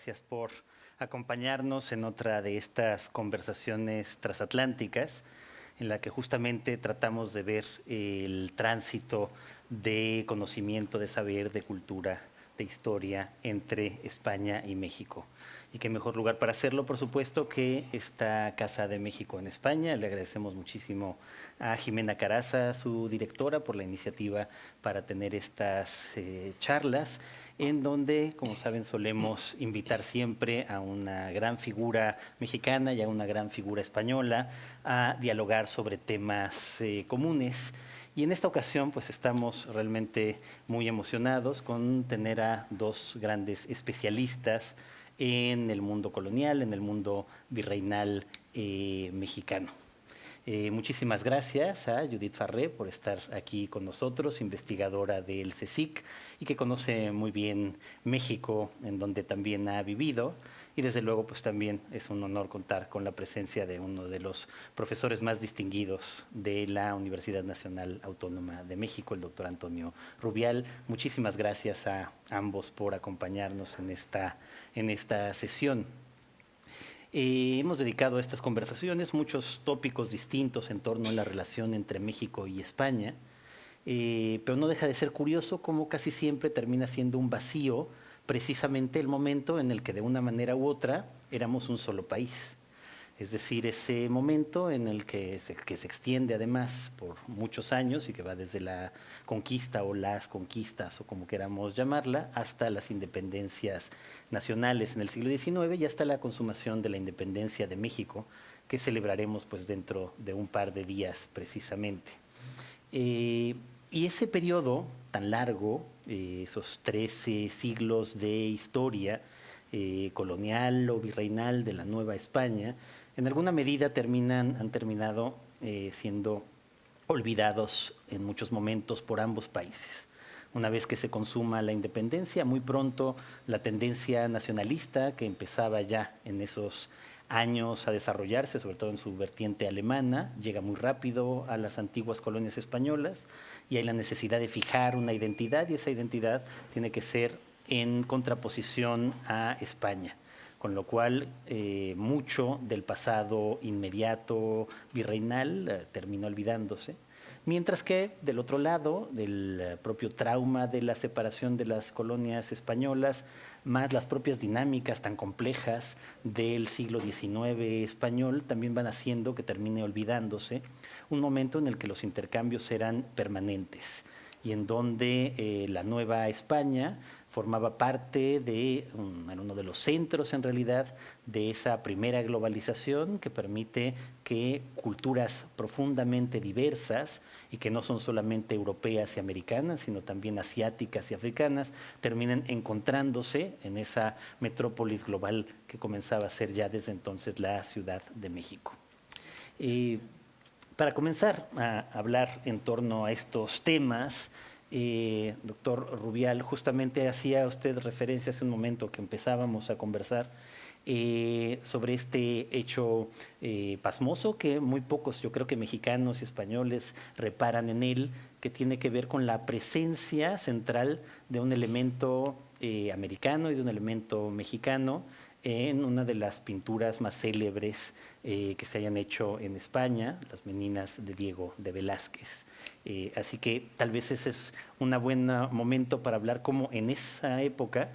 Gracias por acompañarnos en otra de estas conversaciones transatlánticas en la que justamente tratamos de ver el tránsito de conocimiento, de saber, de cultura, de historia entre España y México. Y qué mejor lugar para hacerlo, por supuesto, que esta Casa de México en España. Le agradecemos muchísimo a Jimena Caraza, su directora, por la iniciativa para tener estas charlas, en donde, como saben, solemos invitar siempre a una gran figura mexicana y a una gran figura española a dialogar sobre temas comunes. Y en esta ocasión, pues estamos realmente muy emocionados con tener a dos grandes especialistas en el mundo colonial, en el mundo virreinal mexicano. Muchísimas gracias a Judith Farré por estar aquí con nosotros, investigadora del CSIC y que conoce muy bien México, en donde también ha vivido. Y desde luego, pues también es un honor contar con la presencia de uno de los profesores más distinguidos de la Universidad Nacional Autónoma de México, el doctor Antonio Rubial. Muchísimas gracias a ambos por acompañarnos en esta sesión. Hemos dedicado a estas conversaciones muchos tópicos distintos en torno a la relación entre México y España, pero no deja de ser curioso cómo casi siempre termina siendo un vacío precisamente el momento en el que de una manera u otra éramos un solo país. Es decir, ese momento en el que se extiende además por muchos años y que va desde la conquista o las conquistas o como queramos llamarla, hasta las independencias nacionales en el siglo XIX y hasta la consumación de la independencia de México, que celebraremos pues dentro de un par de días precisamente. Y ese periodo tan largo, esos 13 siglos de historia colonial o virreinal de la Nueva España, en alguna medida han terminado siendo olvidados en muchos momentos por ambos países. Una vez que se consuma la independencia, muy pronto la tendencia nacionalista que empezaba ya en esos años a desarrollarse, sobre todo en su vertiente alemana, llega muy rápido a las antiguas colonias españolas y hay la necesidad de fijar una identidad y esa identidad tiene que ser en contraposición a España. Con lo cual, mucho del pasado inmediato virreinal terminó olvidándose. Mientras que, del otro lado, del propio trauma de la separación de las colonias españolas, más las propias dinámicas tan complejas del siglo XIX español, también van haciendo que termine olvidándose un momento en el que los intercambios eran permanentes y en donde la Nueva España formaba parte de uno de los centros, en realidad, de esa primera globalización que permite que culturas profundamente diversas y que no son solamente europeas y americanas, sino también asiáticas y africanas, terminen encontrándose en esa metrópolis global que comenzaba a ser ya desde entonces la Ciudad de México. Para comenzar a hablar en torno a estos temas, doctor Rubial, justamente hacía usted referencia hace un momento que empezábamos a conversar sobre este hecho pasmoso que muy pocos, yo creo que mexicanos y españoles reparan en él, que tiene que ver con la presencia central de un elemento americano y de un elemento mexicano en una de las pinturas más célebres que se hayan hecho en España, las Meninas de Diego de Velázquez. Así que tal vez ese es un buen momento para hablar cómo en esa época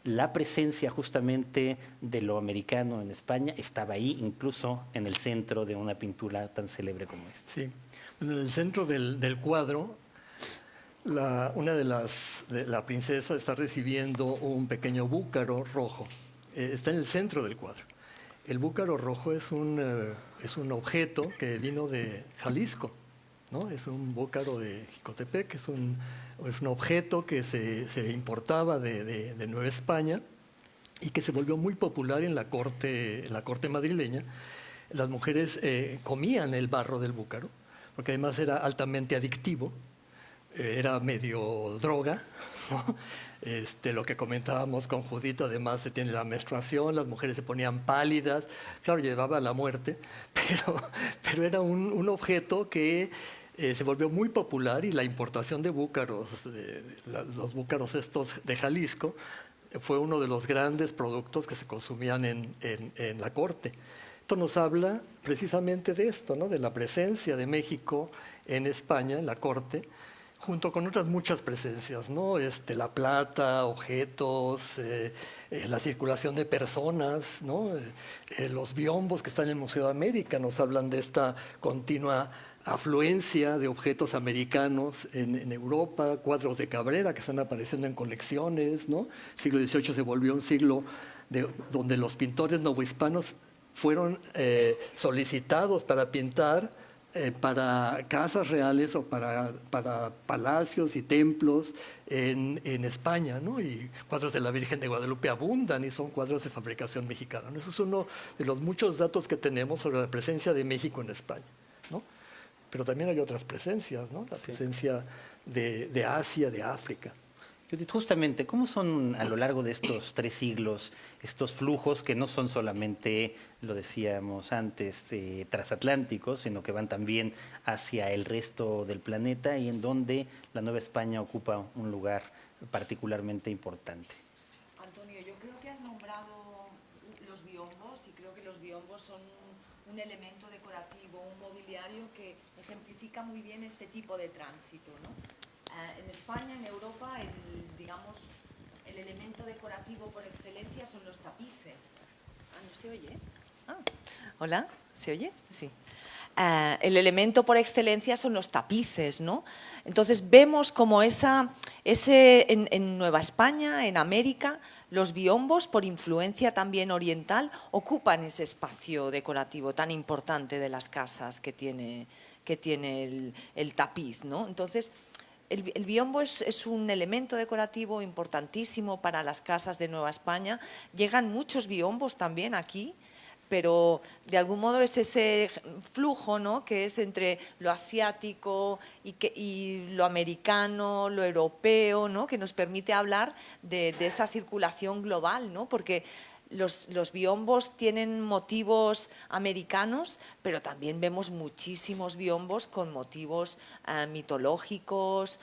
la presencia justamente de lo americano en España estaba ahí, incluso en el centro de una pintura tan célebre como esta. Sí, bueno, en el centro del cuadro, una de la princesa está recibiendo un pequeño búcaro rojo. Está en el centro del cuadro. El búcaro rojo es un objeto que vino de Jalisco, ¿no? Es un búcaro de Jicotepec, es un objeto que se importaba de Nueva España y que se volvió muy popular en la corte madrileña. Las mujeres comían el barro del búcaro, porque además era altamente adictivo, era medio droga, ¿no? Lo que comentábamos con Judith, además se tiene la menstruación, las mujeres se ponían pálidas, claro, llevaba a la muerte, pero era un objeto que se volvió muy popular y la importación de búcaros, los búcaros estos de Jalisco, fue uno de los grandes productos que se consumían en la corte. Esto nos habla precisamente de esto, ¿no? De la presencia de México en España, en la corte, junto con otras muchas presencias, ¿no? La plata, objetos, la circulación de personas, ¿no? Los biombos que están en el Museo de América nos hablan de esta continua afluencia de objetos americanos en Europa, cuadros de Cabrera que están apareciendo en colecciones, ¿no? El siglo XVIII se volvió un siglo donde los pintores novohispanos fueron solicitados para pintar para casas reales o para palacios y templos en España, ¿no? Y cuadros de la Virgen de Guadalupe abundan y son cuadros de fabricación mexicana, ¿no? Eso es uno de los muchos datos que tenemos sobre la presencia de México en España, ¿no? Pero también hay otras presencias, ¿no? La presencia de Asia, de África. Judith, justamente, ¿cómo son a lo largo de estos 3 siglos estos flujos que no son solamente, lo decíamos antes, transatlánticos, sino que van también hacia el resto del planeta y en donde la Nueva España ocupa un lugar particularmente importante? Antonio, yo creo que has nombrado los biombos y creo que los biombos son un elemento decorativo, un mobiliario que ejemplifica muy bien este tipo de tránsito, ¿no? En España, en Europa, el elemento decorativo por excelencia son los tapices. ¿No se oye? ¿Hola? ¿Se oye? Sí. El elemento por excelencia son los tapices, ¿no? Entonces vemos como en Nueva España, en América, los biombos, por influencia también oriental, ocupan ese espacio decorativo tan importante de las casas que tiene el tapiz, ¿no? Entonces, el biombo es un elemento decorativo importantísimo para las casas de Nueva España. Llegan muchos biombos también aquí, pero de algún modo es ese flujo, ¿no? Que es entre lo asiático y lo americano, lo europeo, ¿no? Que nos permite hablar de esa circulación global, ¿no? Porque los biombos tienen motivos americanos, pero también vemos muchísimos biombos con motivos mitológicos,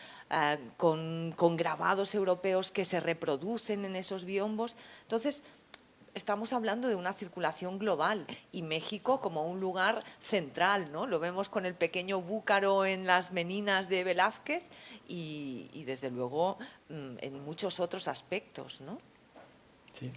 con grabados europeos que se reproducen en esos biombos. Entonces, estamos hablando de una circulación global y México como un lugar central, ¿no? Lo vemos con el pequeño búcaro en las Meninas de Velázquez y desde luego en muchos otros aspectos, ¿no? Sí.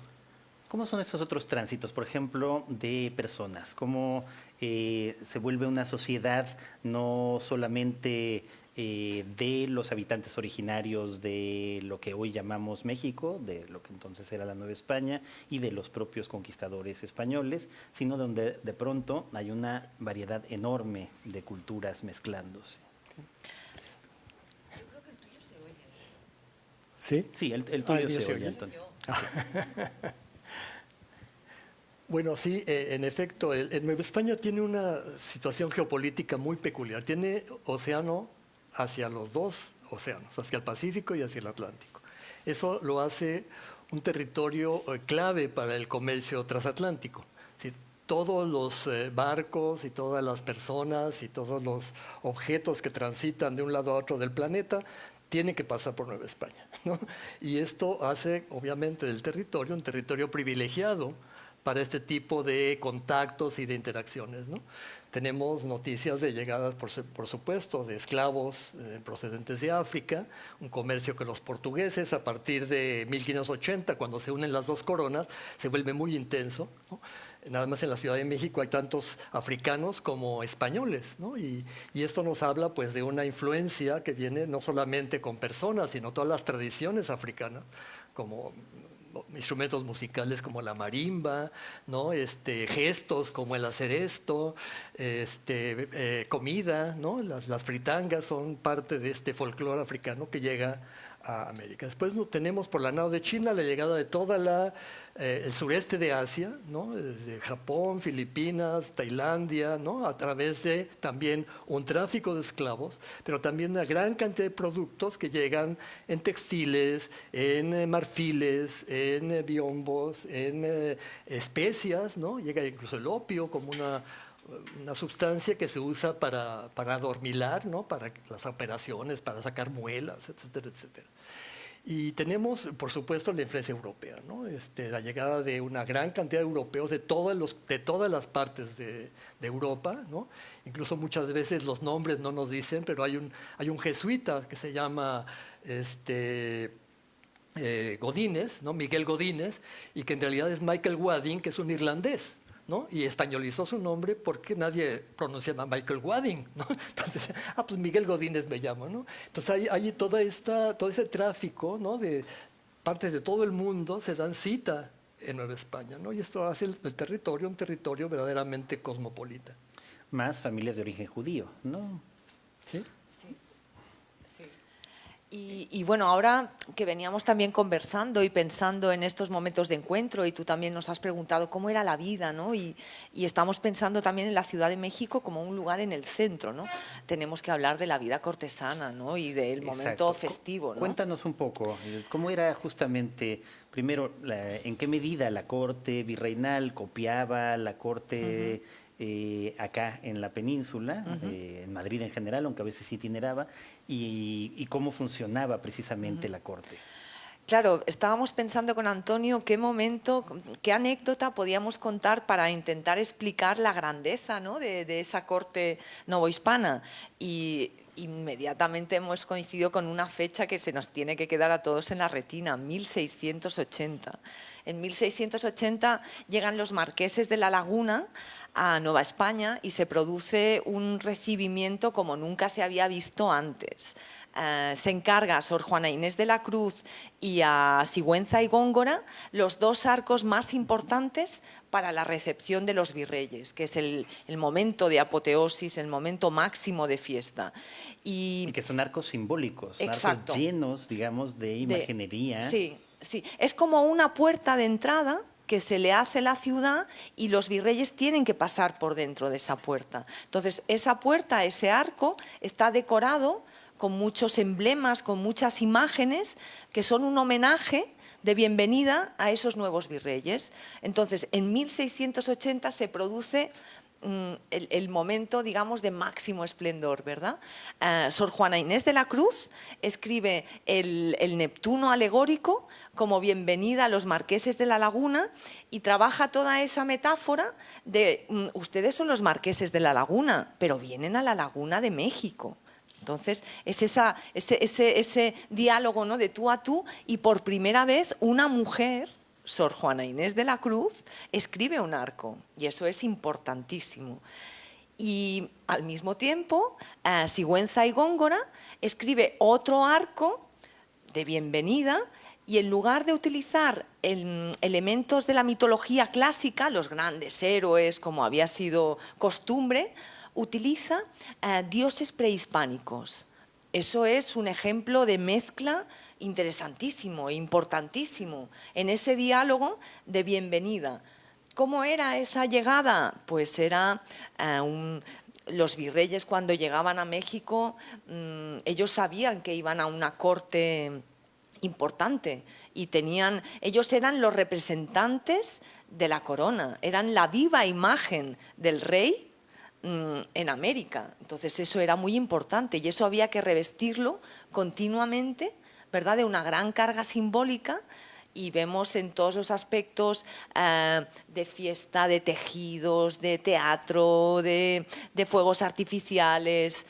¿Cómo son estos otros tránsitos, por ejemplo, de personas? ¿Cómo se vuelve una sociedad no solamente de los habitantes originarios de lo que hoy llamamos México, de lo que entonces era la Nueva España, y de los propios conquistadores españoles, sino donde de pronto hay una variedad enorme de culturas mezclándose? Yo creo que el tuyo se oye. ¿Sí? Sí, el tuyo se oye, Soy Antonio. yo. Bueno, sí, en efecto, Nueva España tiene una situación geopolítica muy peculiar. Tiene océano hacia los dos océanos, hacia el Pacífico y hacia el Atlántico. Eso lo hace un territorio clave para el comercio transatlántico. Sí, todos los barcos y todas las personas y todos los objetos que transitan de un lado a otro del planeta tienen que pasar por Nueva España, ¿no? Y esto hace, obviamente, del territorio un territorio privilegiado para este tipo de contactos y de interacciones, ¿no? Tenemos noticias de llegadas, por supuesto, de esclavos procedentes de África, un comercio que los portugueses, a partir de 1580, cuando se unen las dos coronas, se vuelve muy intenso, ¿no? Nada más en la Ciudad de México hay tantos africanos como españoles, ¿no? Y esto nos habla pues, de una influencia que viene no solamente con personas, sino todas las tradiciones africanas, como instrumentos musicales como la marimba, ¿no? Gestos como el hacer esto, comida, ¿no? Las fritangas son parte de este folclore africano que llega a América. Después tenemos por la nao de China la llegada de toda el sureste de Asia, ¿no? Desde Japón, Filipinas, Tailandia, ¿no? A través de también un tráfico de esclavos, pero también una gran cantidad de productos que llegan en textiles, en marfiles, en biombos, en especias, ¿no? Llega incluso el opio como una sustancia que se usa para adormilar, ¿no? Para las operaciones, para sacar muelas, etcétera, etcétera. Y tenemos, por supuesto, la influencia europea, ¿no? La llegada de una gran cantidad de europeos de todas las partes de Europa, ¿no? Incluso muchas veces los nombres no nos dicen, pero hay un jesuita que se llama Godínez, ¿no? Miguel Godínez, y que en realidad es Michael Wadding, que es un irlandés, ¿no? Y españolizó su nombre porque nadie pronunciaba Michael Wadding, ¿no? Entonces, pues Miguel Godínez me llamo, ¿no? Entonces hay todo ese tráfico, ¿no? De partes de todo el mundo se dan cita en Nueva España, ¿no? Y esto hace el territorio un territorio verdaderamente cosmopolita. Más familias de origen judío, ¿no? ¿Sí? Sí, sí. Y bueno, ahora que veníamos también conversando y pensando en estos momentos de encuentro, y tú también nos has preguntado cómo era la vida, ¿no? Y estamos pensando también en la Ciudad de México como un lugar en el centro, ¿no? Tenemos que hablar de la vida cortesana, ¿no? Y del momento Exacto. festivo, ¿no? Cuéntanos un poco, ¿cómo era justamente, primero, en qué medida la corte virreinal copiaba la corte acá en la península, en Madrid en general, aunque a veces sí itineraba, y cómo funcionaba precisamente la corte? Claro, estábamos pensando con Antonio qué momento, qué anécdota podíamos contar para intentar explicar la grandeza, ¿no? de esa corte novohispana. Y inmediatamente hemos coincidido con una fecha que se nos tiene que quedar a todos en la retina, 1680. En 1680 llegan los marqueses de la Laguna a Nueva España y se produce un recibimiento como nunca se había visto antes. Se encarga a Sor Juana Inés de la Cruz y a Sigüenza y Góngora los dos arcos más importantes para la recepción de los virreyes, que es el momento de apoteosis, el momento máximo de fiesta. Y que son arcos simbólicos, Exacto. arcos llenos, digamos, de imaginería. Sí, sí. Es como una puerta de entrada que se le hace a la ciudad y los virreyes tienen que pasar por dentro de esa puerta. Entonces, esa puerta, ese arco, está decorado con muchos emblemas, con muchas imágenes que son un homenaje de bienvenida a esos nuevos virreyes. Entonces, en 1680 se produce el momento, digamos, de máximo esplendor, ¿verdad? Sor Juana Inés de la Cruz escribe el Neptuno alegórico como bienvenida a los marqueses de la Laguna y trabaja toda esa metáfora de ustedes son los marqueses de la Laguna, pero vienen a la Laguna de México. Entonces, es ese diálogo, ¿no? De tú a tú, y por primera vez una mujer, Sor Juana Inés de la Cruz, escribe un arco, y eso es importantísimo. Y al mismo tiempo, Sigüenza y Góngora escribe otro arco de bienvenida, y en lugar de utilizar elementos de la mitología clásica, los grandes héroes, como había sido costumbre, utiliza dioses prehispánicos. Eso es un ejemplo de mezcla interesantísimo e importantísimo en ese diálogo de bienvenida. ¿Cómo era esa llegada? Pues era los virreyes cuando llegaban a México, ellos sabían que iban a una corte importante y ellos eran los representantes de la corona, eran la viva imagen del rey en América. Entonces eso era muy importante y eso había que revestirlo continuamente, ¿verdad?, de una gran carga simbólica, y vemos en todos los aspectos de fiesta, de tejidos, de teatro, de fuegos artificiales.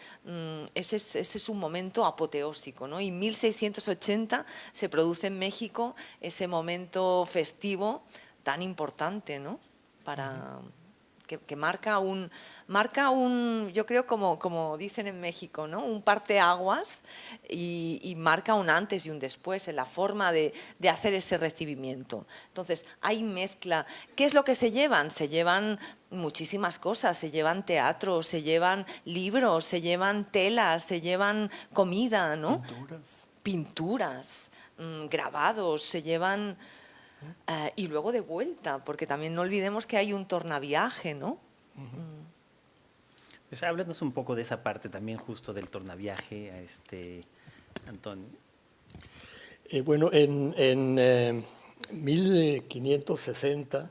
Ese es un momento apoteósico, ¿no? Y en 1680 se produce en México ese momento festivo tan importante, ¿no? Que marca un, yo creo, como dicen en México, ¿no?, un parteaguas, y marca un antes y un después en la forma de hacer ese recibimiento. Entonces, hay mezcla. ¿Qué es lo que se llevan? Se llevan muchísimas cosas, se llevan teatro, se llevan libros, se llevan telas, se llevan comida, ¿no? Pinturas, grabados, se llevan... y luego de vuelta, porque también no olvidemos que hay un tornaviaje, ¿no? Pues háblanos un poco de esa parte también justo del tornaviaje, Antonio. Bueno, en 1560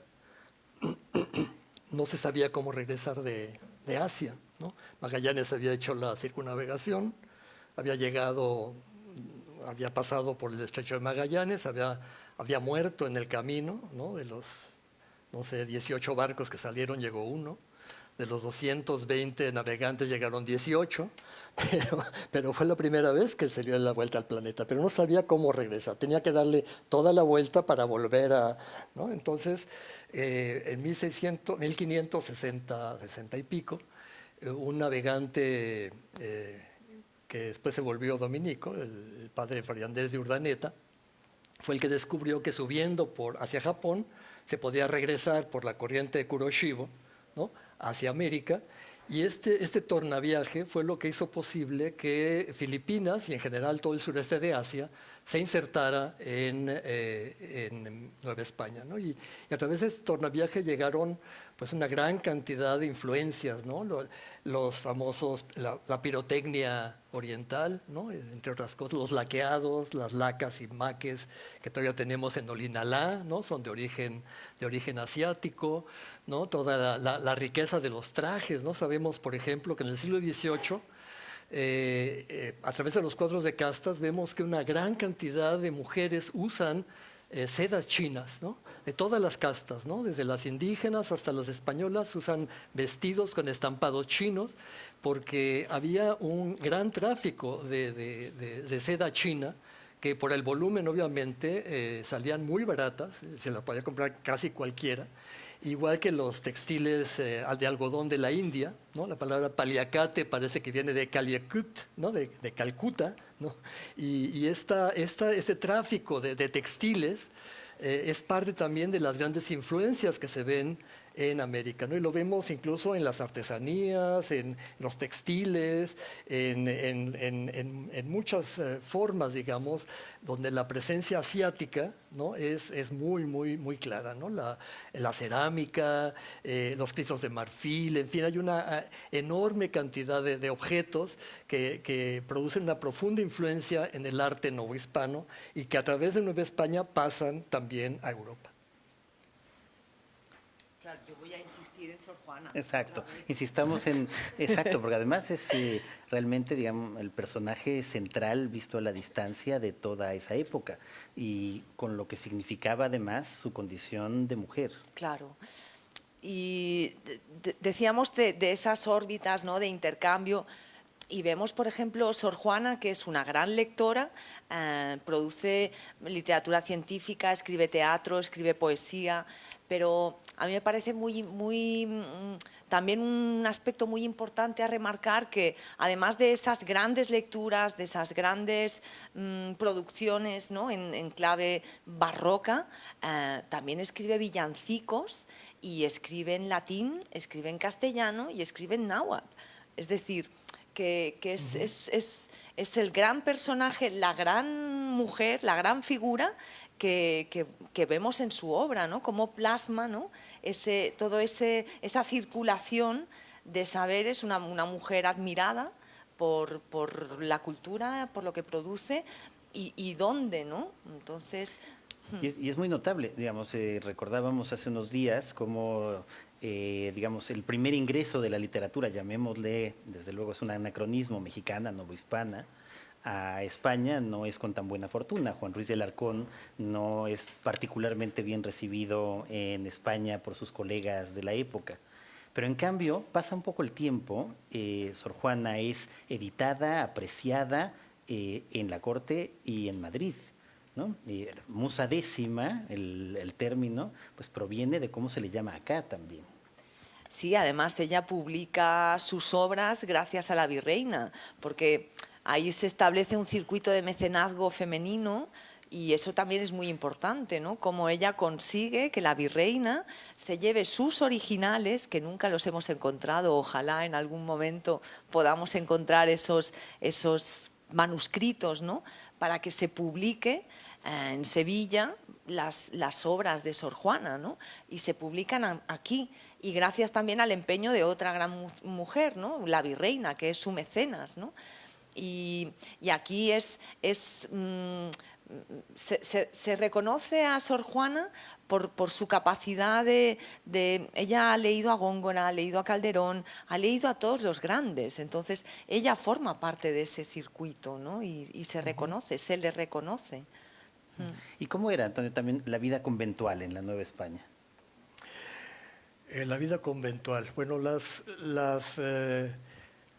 no se sabía cómo regresar de Asia, ¿no? Magallanes había hecho la circunnavegación, había llegado había pasado por el Estrecho de Magallanes, había muerto en el camino, ¿no? De los, no sé, 18 barcos que salieron, llegó uno. De los 220 navegantes llegaron 18, pero fue la primera vez que se dio la vuelta al planeta, pero no sabía cómo regresar, tenía que darle toda la vuelta para volver a, ¿no? Entonces, en 1560 y pico, un navegante que después se volvió dominico, el padre Fray Andrés de Urdaneta, fue el que descubrió que subiendo hacia Japón se podía regresar por la corriente de Kuroshibo, ¿no? Hacia América, y este tornaviaje fue lo que hizo posible que Filipinas y en general todo el sureste de Asia se insertara en Nueva España, ¿no? Y a través de este tornaviaje llegaron pues una gran cantidad de influencias, ¿no? Los famosos, la pirotecnia oriental, ¿no? Entre otras cosas, los laqueados, las lacas y maques que todavía tenemos en Olinalá, ¿no? Son de origen asiático, ¿no? Toda la riqueza de los trajes, ¿no? Sabemos, por ejemplo, que en el siglo XVIII, a través de los cuadros de castas, vemos que una gran cantidad de mujeres usan sedas chinas, ¿no? De todas las castas, ¿no? Desde las indígenas hasta las españolas usan vestidos con estampados chinos, porque había un gran tráfico de seda china, que por el volumen obviamente salían muy baratas, se las podía comprar casi cualquiera, igual que los textiles de algodón de la India, ¿no? La palabra paliacate parece que viene de Calicut, ¿no? de Calcuta, ¿no? Y este tráfico de textiles es parte también de las grandes influencias que se ven en América, ¿no? Y lo vemos incluso en las artesanías, en los textiles, en muchas formas, digamos, donde la presencia asiática, ¿no? es muy, muy, muy clara, ¿no? La cerámica, los cristos de marfil, en fin, hay una enorme cantidad de objetos que producen una profunda influencia en el arte novohispano y que a través de Nueva España pasan también a Europa. Claro, yo voy a insistir en Sor Juana. Exacto, insistamos en, exacto, porque además es realmente, digamos, el personaje central visto a la distancia de toda esa época y con lo que significaba además su condición de mujer. Claro. Y decíamos de esas órbitas, ¿no? De intercambio. Y vemos, por ejemplo, Sor Juana, que es una gran lectora, produce literatura científica, escribe teatro, escribe poesía, pero a mí me parece también un aspecto muy importante a remarcar que además de esas grandes lecturas, de esas grandes producciones, ¿no? en clave barroca, también escribe villancicos y escribe en latín, escribe en castellano y escribe en náhuatl. Es decir, que es el gran personaje, la gran mujer, la gran figura que vemos en su obra, ¿no? Cómo plasma, ¿no? Esa circulación de saberes, una mujer admirada por la cultura, por lo que produce y dónde, ¿no? Entonces... Y es muy notable, digamos, recordábamos hace unos días cómo, digamos, el primer ingreso de la literatura, llamémosle, desde luego es un anacronismo, mexicana, novohispana, a España no es con tan buena fortuna. Juan Ruiz de Alarcón no es particularmente bien recibido en España por sus colegas de la época. Pero en cambio, pasa un poco el tiempo, Sor Juana es editada, apreciada en la corte y en Madrid, ¿no? Musa décima, el término, pues proviene de cómo se le llama acá también. Sí, además ella publica sus obras gracias a la virreina, porque ahí se establece un circuito de mecenazgo femenino y eso también es muy importante, ¿no? Cómo ella consigue que la virreina se lleve sus originales, que nunca los hemos encontrado, ojalá en algún momento podamos encontrar esos manuscritos, ¿no? Para que se publique en Sevilla las obras de Sor Juana, ¿no? Y se publican aquí. Y gracias también al empeño de otra gran mujer, ¿no? La virreina, que es su mecenas, ¿no? Y aquí se reconoce a Sor Juana por su capacidad de... Ella ha leído a Góngora, ha leído a Calderón, ha leído a todos los grandes, entonces ella forma parte de ese circuito, ¿no? Y se reconoce, se le reconoce. ¿Y cómo era, Antonio, también la vida conventual en la Nueva España? La vida conventual. Bueno, las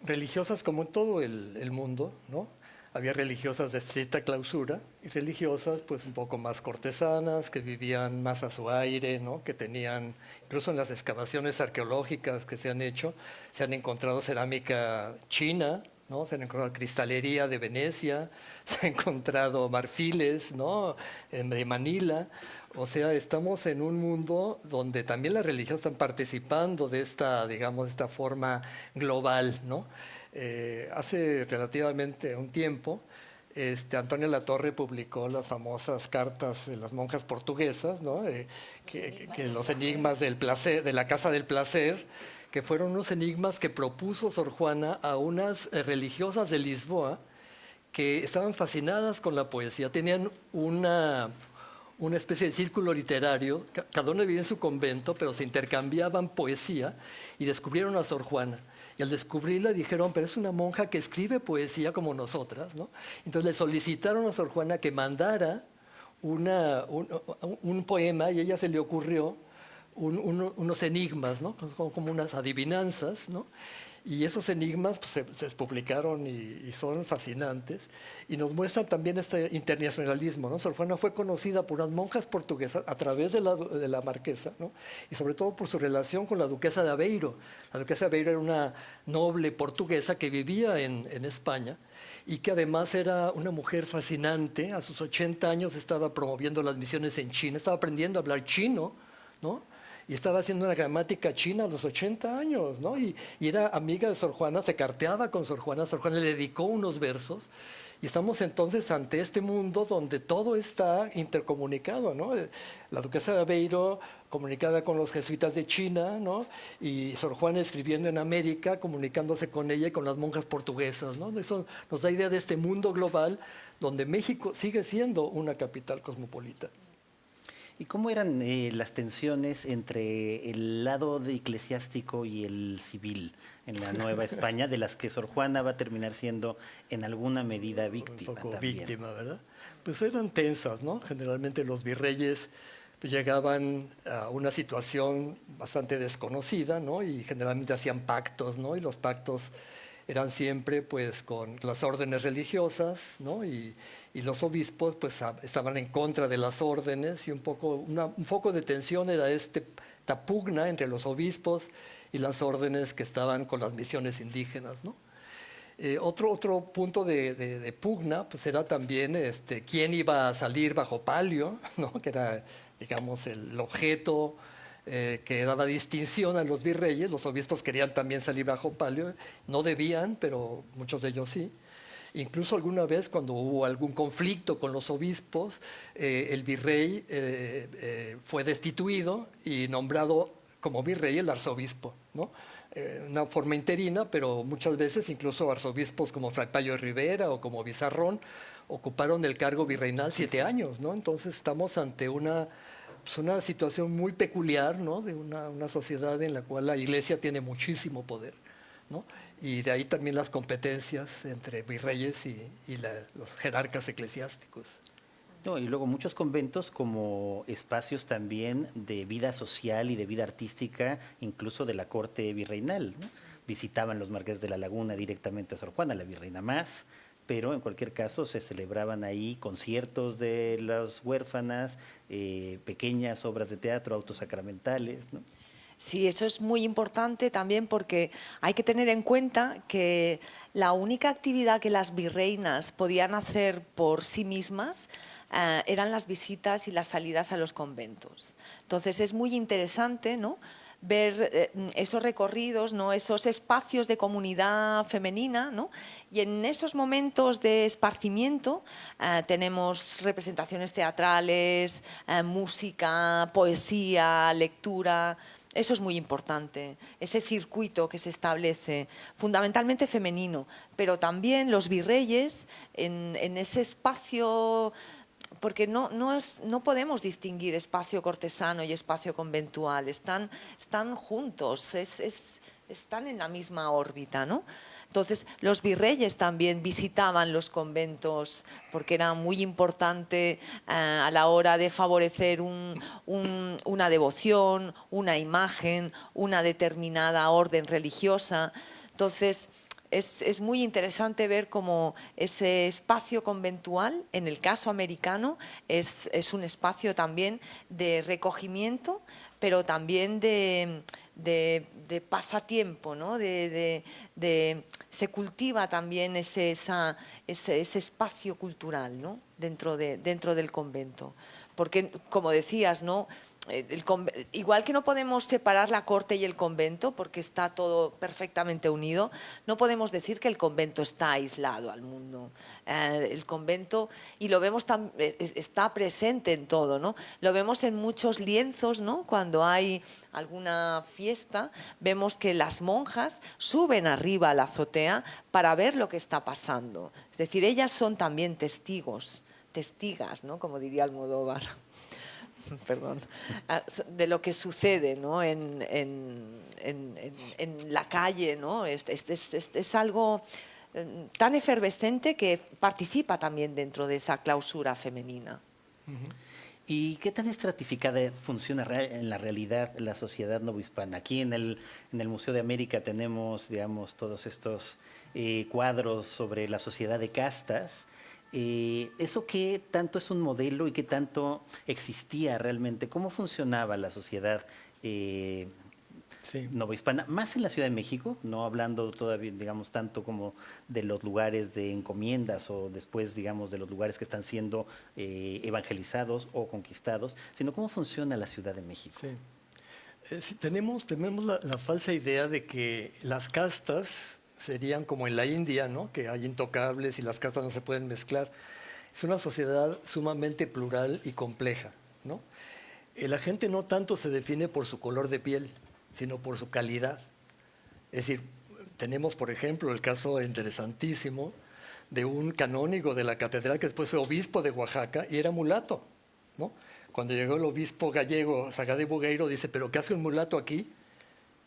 religiosas, como en todo el mundo, ¿no? Había religiosas de estricta clausura y religiosas pues un poco más cortesanas, que vivían más a su aire, ¿no? Que tenían, incluso en las excavaciones arqueológicas que se han hecho, se han encontrado cerámica china, ¿no? Se han encontrado cristalería de Venecia, se han encontrado marfiles, ¿no? De Manila. O sea, estamos en un mundo donde también las religiones están participando de esta, digamos, esta forma global, ¿no? Hace relativamente un tiempo, Antonio Latorre publicó las famosas cartas de las monjas portuguesas, ¿no? Que los enigmas del placer, de la Casa del Placer, que fueron unos enigmas que propuso Sor Juana a unas religiosas de Lisboa que estaban fascinadas con la poesía, tenían una especie de círculo literario, cada uno vivía en su convento, pero se intercambiaban poesía y descubrieron a Sor Juana. Y al descubrirla dijeron, pero es una monja que escribe poesía como nosotras, ¿no? Entonces le solicitaron a Sor Juana que mandara un poema y a ella se le ocurrió unos enigmas, ¿no? Como unas adivinanzas, ¿no? Y esos enigmas pues, se publicaron y son fascinantes y nos muestran también este internacionalismo, ¿no? Sor Juana fue conocida por unas monjas portuguesas a través de la marquesa, ¿no? Y sobre todo por su relación con la duquesa de Aveiro. La duquesa de Aveiro era una noble portuguesa que vivía en España y que además era una mujer fascinante. A sus 80 años estaba promoviendo las misiones en China, estaba aprendiendo a hablar chino, ¿no? Y estaba haciendo una gramática china a los 80 años, ¿no? Y era amiga de Sor Juana, se carteaba con Sor Juana le dedicó unos versos. Y estamos entonces ante este mundo donde todo está intercomunicado, ¿no? La duquesa de Aveiro comunicada con los jesuitas de China, ¿no? Y Sor Juana escribiendo en América, comunicándose con ella y con las monjas portuguesas, ¿no? Eso nos da idea de este mundo global donde México sigue siendo una capital cosmopolita. ¿Y cómo eran las tensiones entre el lado eclesiástico y el civil en la Nueva España, de las que Sor Juana va a terminar siendo en alguna medida víctima? Un poco también? víctima, ¿verdad? Pues eran tensas, ¿no? Generalmente los virreyes pues, llegaban a una situación bastante desconocida, ¿no? Y generalmente hacían pactos, ¿no? Y los pactos eran siempre pues con las órdenes religiosas, ¿no? Y los obispos pues estaban en contra de las órdenes y un foco de tensión era esta pugna entre los obispos y las órdenes que estaban con las misiones indígenas, ¿no? Otro punto de pugna pues era también quién iba a salir bajo palio, ¿no? Que era, digamos, el objeto que daba distinción a los virreyes. Los obispos querían también salir bajo palio, no debían, pero muchos de ellos sí. Incluso alguna vez cuando hubo algún conflicto con los obispos, el virrey fue destituido y nombrado como virrey el arzobispo, ¿no? Una forma interina, pero muchas veces incluso arzobispos como Fray Payo de Rivera o como Bizarrón ocuparon el cargo virreinal 7 años, ¿no? Entonces estamos ante una situación muy peculiar, ¿no? De una sociedad en la cual la Iglesia tiene muchísimo poder, ¿no? Y de ahí también las competencias entre virreyes y los jerarcas eclesiásticos. No, y luego muchos conventos como espacios también de vida social y de vida artística, incluso de la corte virreinal, ¿no? Visitaban los marqueses de la Laguna directamente a Sor Juana, la virreina más, pero en cualquier caso se celebraban ahí conciertos de las huérfanas, pequeñas obras de teatro, autos sacramentales, ¿no? Sí, eso es muy importante también porque hay que tener en cuenta que la única actividad que las virreinas podían hacer por sí mismas eran las visitas y las salidas a los conventos. Entonces es muy interesante, ¿no?, ver esos recorridos, ¿no?, esos espacios de comunidad femenina, ¿no?, y en esos momentos de esparcimiento tenemos representaciones teatrales, música, poesía, lectura. Eso es muy importante, ese circuito que se establece, fundamentalmente femenino, pero también los virreyes en ese espacio porque no podemos distinguir espacio cortesano y espacio conventual, están juntos, están en la misma órbita, ¿no? Entonces, los virreyes también visitaban los conventos porque era muy importante a la hora de favorecer una devoción, una imagen, una determinada orden religiosa. Entonces, es muy interesante ver cómo ese espacio conventual, en el caso americano, es un espacio también de recogimiento, pero también de pasatiempo, ¿no? Se cultiva también ese espacio cultural, ¿no? dentro del convento. Porque, como decías, ¿no? Igual que no podemos separar la corte y el convento, porque está todo perfectamente unido, no podemos decir que el convento está aislado al mundo. El convento, y lo vemos, está presente en todo, ¿no? Lo vemos en muchos lienzos, ¿no? Cuando hay alguna fiesta, vemos que las monjas suben arriba a la azotea para ver lo que está pasando. Es decir, ellas son también testigas, ¿no? Como diría Almodóvar. Perdón, de lo que sucede, ¿no? en la calle, ¿no? Es algo tan efervescente que participa también dentro de esa clausura femenina. ¿Y qué tan estratificada funciona en la realidad la sociedad novohispana? Aquí en el Museo de América tenemos, digamos, todos estos cuadros sobre la sociedad de castas. ¿Eso qué tanto es un modelo y qué tanto existía realmente? ¿Cómo funcionaba la sociedad novohispana? Más en la Ciudad de México, no hablando todavía, digamos, tanto como de los lugares de encomiendas o después, digamos, de los lugares que están siendo evangelizados o conquistados, sino cómo funciona la Ciudad de México. Sí, tenemos la falsa idea de que las castas serían como en la India, ¿no? Que hay intocables y las castas no se pueden mezclar. Es una sociedad sumamente plural y compleja, ¿no? La gente no tanto se define por su color de piel, sino por su calidad. Es decir, tenemos, por ejemplo, el caso interesantísimo de un canónigo de la catedral que después fue obispo de Oaxaca y era mulato, ¿no? Cuando llegó el obispo gallego, Sagadi Bugueiro, dice, ¿pero qué hace un mulato aquí?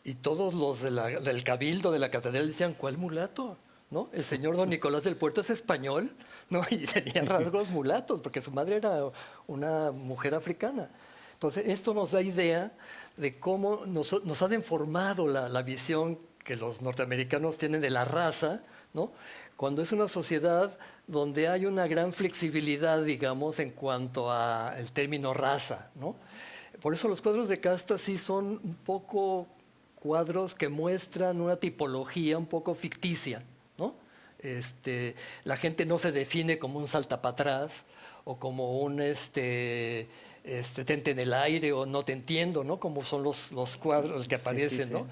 Y todos los del cabildo de la catedral decían, ¿cuál mulato? ¿No? El señor don Nicolás del Puerto es español, ¿no? Y tenía rasgos mulatos, porque su madre era una mujer africana. Entonces, esto nos da idea de cómo nos ha deformado la visión que los norteamericanos tienen de la raza, ¿no? Cuando es una sociedad donde hay una gran flexibilidad, digamos, en cuanto al término raza, ¿no? Por eso los cuadros de casta sí son un poco cuadros que muestran una tipología un poco ficticia, ¿no? La gente no se define como un salta para atrás o como un tente en el aire o no te entiendo, ¿no? Como son los cuadros que aparecen, ¿no?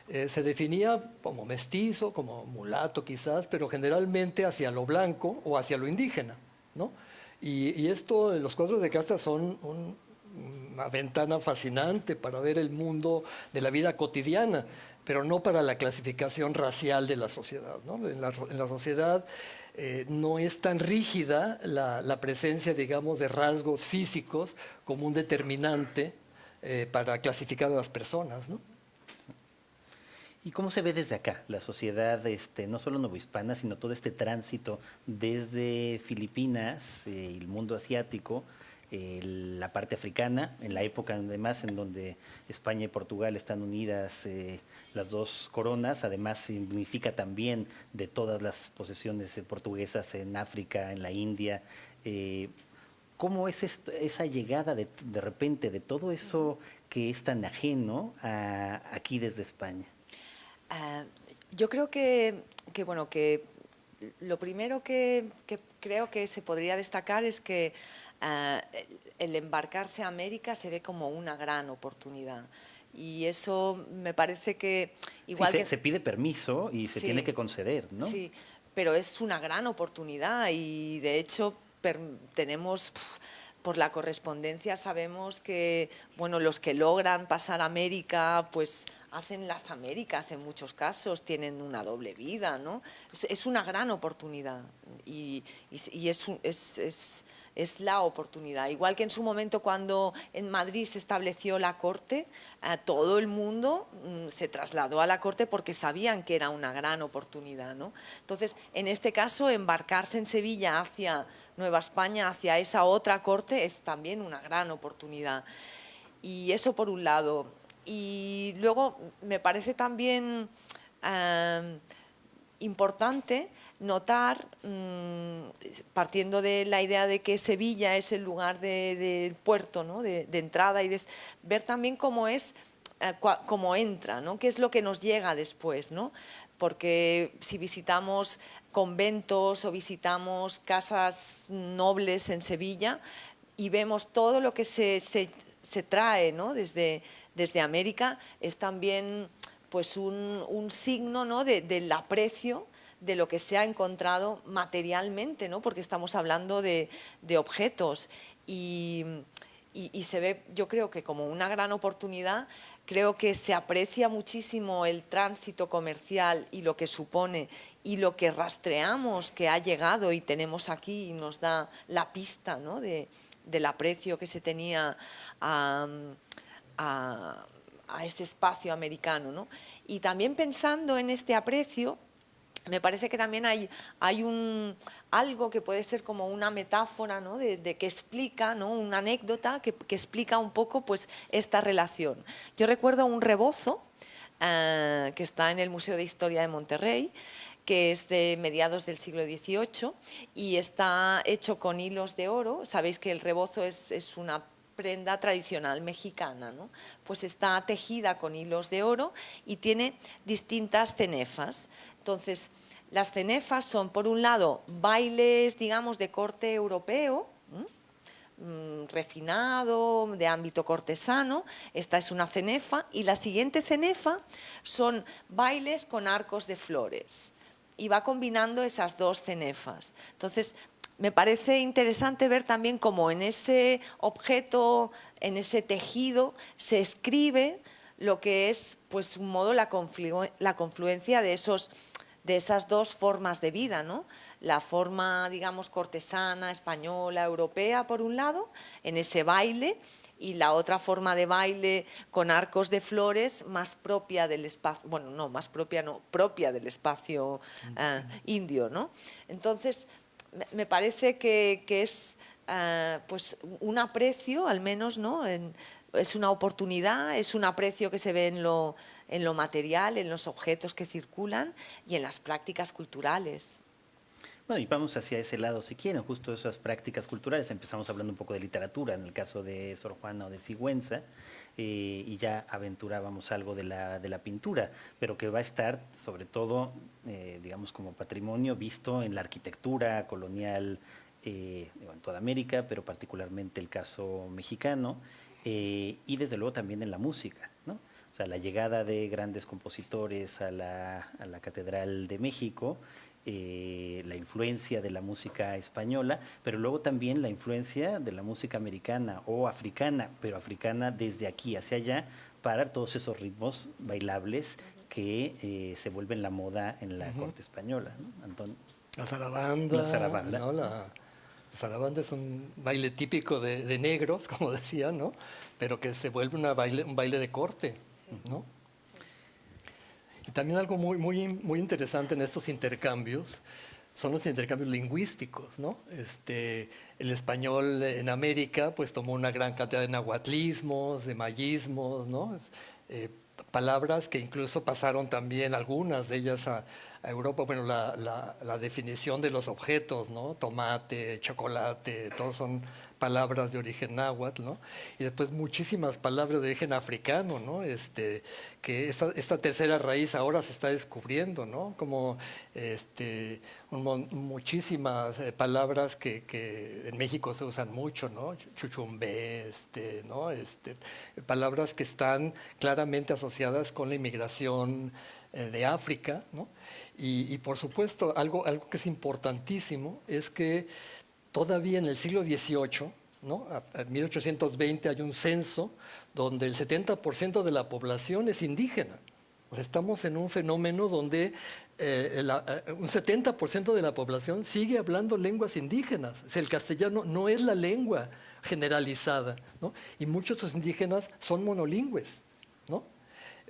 Se definía como mestizo, como mulato quizás, pero generalmente hacia lo blanco o hacia lo indígena, ¿no? Y esto, los cuadros de casta son una ventana fascinante para ver el mundo de la vida cotidiana, pero no para la clasificación racial de la sociedad, ¿no? En la sociedad no es tan rígida la presencia, digamos, de rasgos físicos como un determinante para clasificar a las personas, ¿no? ¿Y cómo se ve desde acá la sociedad, no solo novohispana, sino todo este tránsito desde Filipinas, el mundo asiático, la parte africana, en la época además en donde España y Portugal están unidas, las dos coronas, además significa también de todas las posesiones portuguesas en África, en la India? ¿Cómo es esa llegada de repente de todo eso que es tan ajeno aquí desde España? Yo creo que lo primero que creo que se podría destacar es que el embarcarse a América se ve como una gran oportunidad. Y eso me parece que igual se pide permiso y se tiene que conceder, ¿no? Sí, pero es una gran oportunidad y de hecho tenemos... Por la correspondencia sabemos que, bueno, los que logran pasar a América, pues hacen las Américas en muchos casos, tienen una doble vida, ¿no? Es una gran oportunidad y es la oportunidad. Igual que en su momento cuando en Madrid se estableció la corte, todo el mundo se trasladó a la corte porque sabían que era una gran oportunidad, ¿no? Entonces, en este caso, embarcarse en Sevilla hacia Nueva España, hacia esa otra corte, es también una gran oportunidad. Y eso por un lado. Y luego me parece también importante notar, partiendo de la idea de que Sevilla es el lugar del puerto, ¿no? de entrada, y ver también cómo es, cómo entra, ¿no? Qué es lo que nos llega después, ¿no? Porque si visitamos conventos o visitamos casas nobles en Sevilla y vemos todo lo que se trae, ¿no? desde América, es también pues un signo, ¿no? del aprecio de lo que se ha encontrado materialmente, ¿no? Porque estamos hablando de objetos y se ve, yo creo que como una gran oportunidad. Creo que se aprecia muchísimo el tránsito comercial y lo que supone y lo que rastreamos que ha llegado y tenemos aquí y nos da la pista, ¿no? del aprecio que se tenía a ese espacio americano, ¿no? Y también pensando en este aprecio, me parece que también hay algo que puede ser como una metáfora, ¿no? de que explica, ¿no? Una anécdota que explica un poco pues, esta relación. Yo recuerdo un rebozo que está en el Museo de Historia de Monterrey, que es de mediados del siglo XVIII y está hecho con hilos de oro. Sabéis que el rebozo es una prenda tradicional mexicana, ¿no? Pues está tejida con hilos de oro y tiene distintas cenefas. Entonces, las cenefas son, por un lado, bailes, digamos, de corte europeo, refinado, de ámbito cortesano. Esta es una cenefa. Y la siguiente cenefa son bailes con arcos de flores. Y va combinando esas dos cenefas. Entonces, me parece interesante ver también cómo en ese objeto, en ese tejido, se escribe lo que es, pues, un modo la confluencia de esas dos formas de vida, ¿no? La forma, digamos, cortesana, española, europea, por un lado, en ese baile, y la otra forma de baile con arcos de flores más propia del espacio, bueno, no, más propia no, propia del espacio indio, ¿no? Entonces, me parece que es pues un aprecio, al menos, ¿no? Es una oportunidad, es un aprecio que se ve en lo material, en los objetos que circulan y en las prácticas culturales. Bueno, y vamos hacia ese lado, si quieren, justo esas prácticas culturales. Empezamos hablando un poco de literatura, en el caso de Sor Juana o de Sigüenza, y ya aventurábamos algo de la pintura, pero que va a estar, sobre todo, digamos, como patrimonio visto en la arquitectura colonial en toda América, pero particularmente el caso mexicano, y desde luego también en la música, ¿no? O sea, la llegada de grandes compositores a la Catedral de México, la influencia de la música española, pero luego también la influencia de la música americana o africana, pero africana desde aquí hacia allá, para todos esos ritmos bailables que se vuelven la moda en la corte española, ¿no? Antonio. La zarabanda. La zarabanda. ¿No? La zarabanda es un baile típico de negros, como decía, ¿no? Pero que se vuelve un baile de corte, ¿no? Y también algo muy interesante en estos intercambios son los intercambios lingüísticos, ¿no? El español en América pues tomó una gran cantidad de nahuatlismos, de mayismos, ¿no? Palabras que incluso pasaron también, algunas de ellas a Europa. Bueno, la definición de los objetos, ¿no? Tomate, chocolate, todos son palabras de origen náhuatl, ¿no? Y después muchísimas palabras de origen africano, ¿no? Que esta tercera raíz ahora se está descubriendo, ¿no? Como muchísimas palabras que en México se usan mucho, ¿no? Chuchumbé, ¿no? Palabras que están claramente asociadas con la inmigración de África, ¿no? Y por supuesto, algo que es importantísimo es que todavía en el siglo XVIII, ¿no? En 1820 hay un censo donde el 70% de la población es indígena. O sea, estamos en un fenómeno donde un 70% de la población sigue hablando lenguas indígenas. O sea, el castellano no es la lengua generalizada, ¿no? Y muchos de los indígenas son monolingües, ¿no?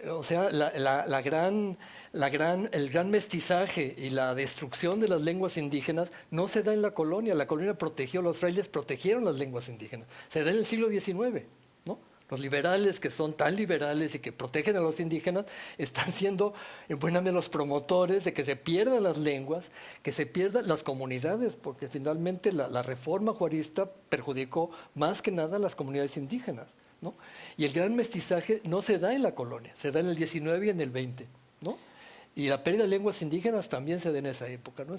O sea, el gran mestizaje y la destrucción de las lenguas indígenas no se da en la colonia. La colonia protegió, los frailes protegieron las lenguas indígenas. Se da en el siglo XIX, ¿no? Los liberales, que son tan liberales y que protegen a los indígenas, están siendo en buena medida los promotores de que se pierdan las lenguas, que se pierdan las comunidades, porque finalmente la reforma juarista perjudicó más que nada a las comunidades indígenas, ¿no? Y el gran mestizaje no se da en la colonia, se da en el XIX y en el XX, ¿no? Y la pérdida de lenguas indígenas también se da en esa época, ¿no?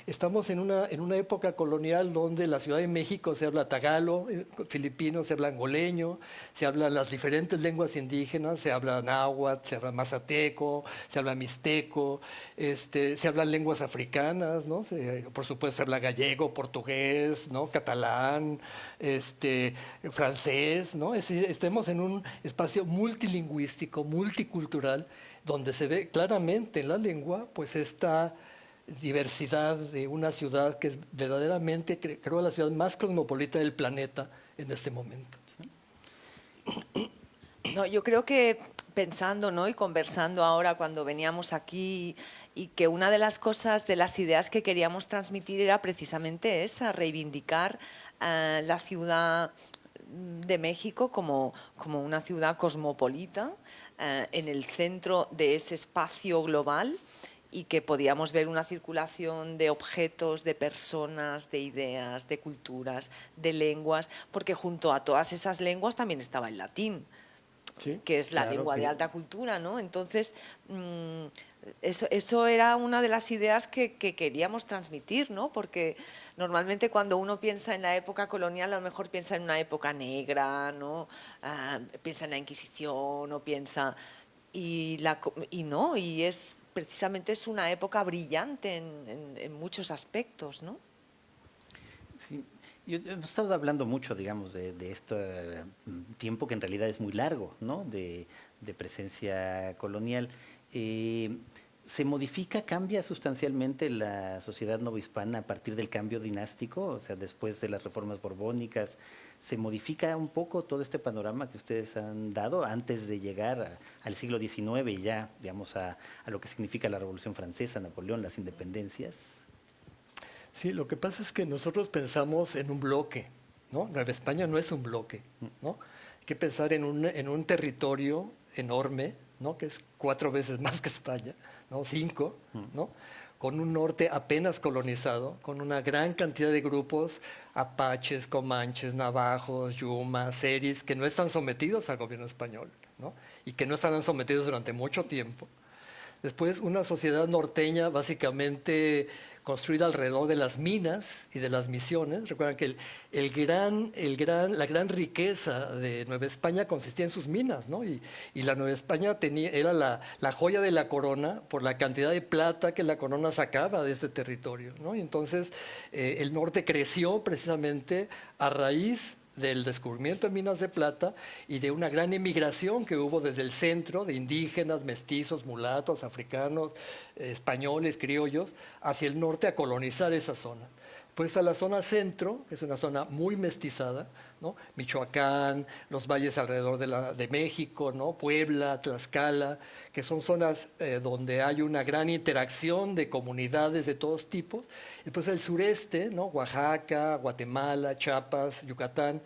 Estamos en una época colonial donde en la Ciudad de México se habla tagalo, filipino, se habla angoleño, se hablan las diferentes lenguas indígenas, se habla náhuatl, se habla mazateco, se habla mixteco, se hablan lenguas africanas, ¿no? Por supuesto se habla gallego, portugués, ¿no? Catalán, francés, ¿no? Es decir, estamos en un espacio multilingüístico, multicultural, donde se ve claramente en la lengua pues esta diversidad de una ciudad que es verdaderamente, creo, la ciudad más cosmopolita del planeta en este momento. No, yo creo que pensando, ¿no? Y conversando ahora cuando veníamos aquí, y que una de las cosas, de las ideas que queríamos transmitir era precisamente esa, reivindicar la ciudad de México como una ciudad cosmopolita, en el centro de ese espacio global, y que podíamos ver una circulación de objetos, de personas, de ideas, de culturas, de lenguas, porque junto a todas esas lenguas también estaba el latín, sí, que es la lengua de alta cultura, ¿no? Entonces, eso era una de las ideas que queríamos transmitir, ¿no? Porque normalmente cuando uno piensa en la época colonial, a lo mejor piensa en una época negra, ¿no? Piensa en la Inquisición, o piensa... Y es precisamente es una época brillante en muchos aspectos, ¿no? Sí. Hemos estado hablando mucho, digamos, de este tiempo que en realidad es muy largo, ¿no? De presencia colonial. ¿Se modifica, cambia sustancialmente la sociedad novohispana a partir del cambio dinástico? O sea, después de las reformas borbónicas, ¿se modifica un poco todo este panorama que ustedes han dado antes de llegar al siglo XIX y ya, digamos, a lo que significa la Revolución Francesa, Napoleón, las independencias? Sí, lo que pasa es que nosotros pensamos en un bloque, ¿no? Nueva España no es un bloque, ¿no? Hay que pensar en un territorio enorme, ¿no? Que es 4 veces más que España, ¿no? 5, ¿no? Con un norte apenas colonizado, con una gran cantidad de grupos, apaches, comanches, navajos, yumas, seris, que no están sometidos al gobierno español, ¿no? Y que no estarán sometidos durante mucho tiempo. Después, una sociedad norteña básicamente construida alrededor de las minas y de las misiones. Recuerdan que la gran riqueza de Nueva España consistía en sus minas, ¿no? Y la Nueva España era la joya de la corona por la cantidad de plata que la corona sacaba de este territorio, ¿no? Y entonces el norte creció precisamente a raíz del descubrimiento de minas de plata y de una gran emigración que hubo desde el centro de indígenas, mestizos, mulatos, africanos, españoles, criollos, hacia el norte a colonizar esa zona. Pues a la zona centro, que es una zona muy mestizada, ¿no? Michoacán, los valles alrededor de México, ¿no? Puebla, Tlaxcala, que son zonas donde hay una gran interacción de comunidades de todos tipos. Y pues el sureste, ¿no? Oaxaca, Guatemala, Chiapas, Yucatán,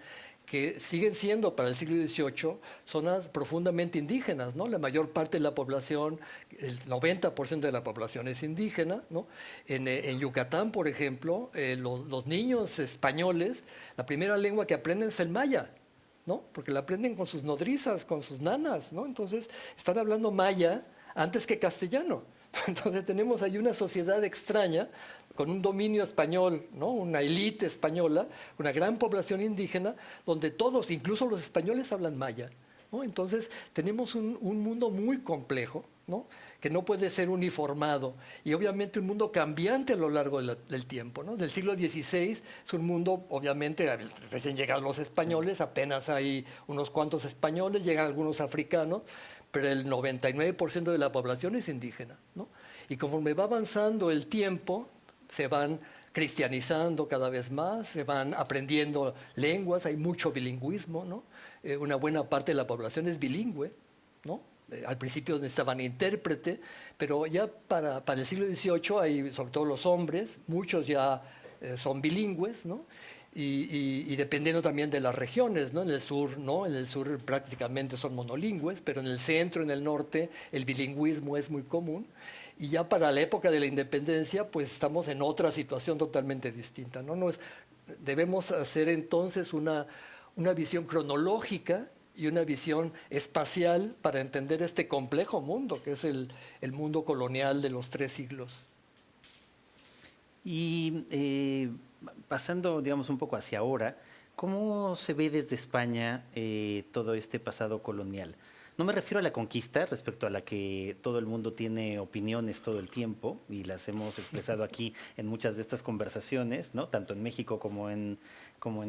que siguen siendo para el siglo XVIII zonas profundamente indígenas, ¿no? La mayor parte de la población, el 90% de la población es indígena, ¿no? En Yucatán, por ejemplo, los niños españoles, la primera lengua que aprenden es el maya, ¿no? Porque la aprenden con sus nodrizas, con sus nanas, ¿no? Entonces, están hablando maya antes que castellano. Entonces, tenemos ahí una sociedad extraña con un dominio español, ¿no? Una élite española, una gran población indígena, donde todos, incluso los españoles, hablan maya, ¿no? Entonces, tenemos un mundo muy complejo, ¿no? Que no puede ser uniformado, y obviamente un mundo cambiante a lo largo del tiempo, ¿no? Del siglo XVI es un mundo, obviamente, recién llegan los españoles, apenas hay unos cuantos españoles, llegan algunos africanos, pero el 99% de la población es indígena, ¿no? Y conforme va avanzando el tiempo, se van cristianizando cada vez más, se van aprendiendo lenguas, hay mucho bilingüismo, ¿no? Una buena parte de la población es bilingüe, ¿no? Al principio necesitaban intérprete, pero ya para el siglo XVIII, hay, sobre todo los hombres, muchos ya son bilingües, ¿no? Y dependiendo también de las regiones, ¿no? En el sur, ¿no? En el sur prácticamente son monolingües, pero en el centro, en el norte, el bilingüismo es muy común. Y ya para la época de la independencia, pues estamos en otra situación totalmente distinta, ¿no? Debemos hacer entonces una visión cronológica y una visión espacial para entender este complejo mundo, que es el mundo colonial de los 3 siglos. Y pasando, digamos, un poco hacia ahora, ¿cómo se ve desde España todo este pasado colonial? No me refiero a la conquista, respecto a la que todo el mundo tiene opiniones todo el tiempo, y las hemos expresado aquí en muchas de estas conversaciones, ¿no? Tanto en México como en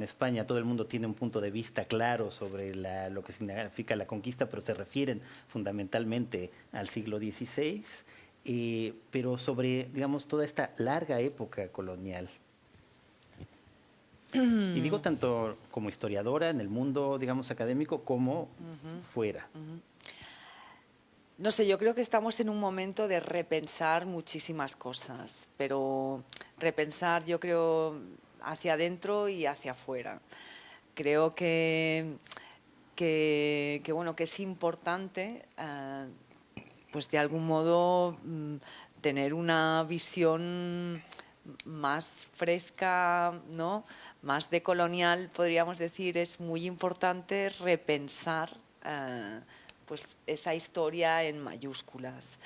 España. Todo el mundo tiene un punto de vista claro sobre lo que significa la conquista, pero se refieren fundamentalmente al siglo XVI. Pero sobre, digamos, toda esta larga época colonial. Y digo tanto como historiadora en el mundo, digamos, académico, como fuera. No sé, yo creo que estamos en un momento de repensar muchísimas cosas, pero repensar, yo creo, hacia adentro y hacia afuera. Creo bueno, que es importante, pues de algún modo, tener una visión más fresca, ¿no? Más decolonial, podríamos decir. Es muy importante repensar pues esa historia en mayúsculas.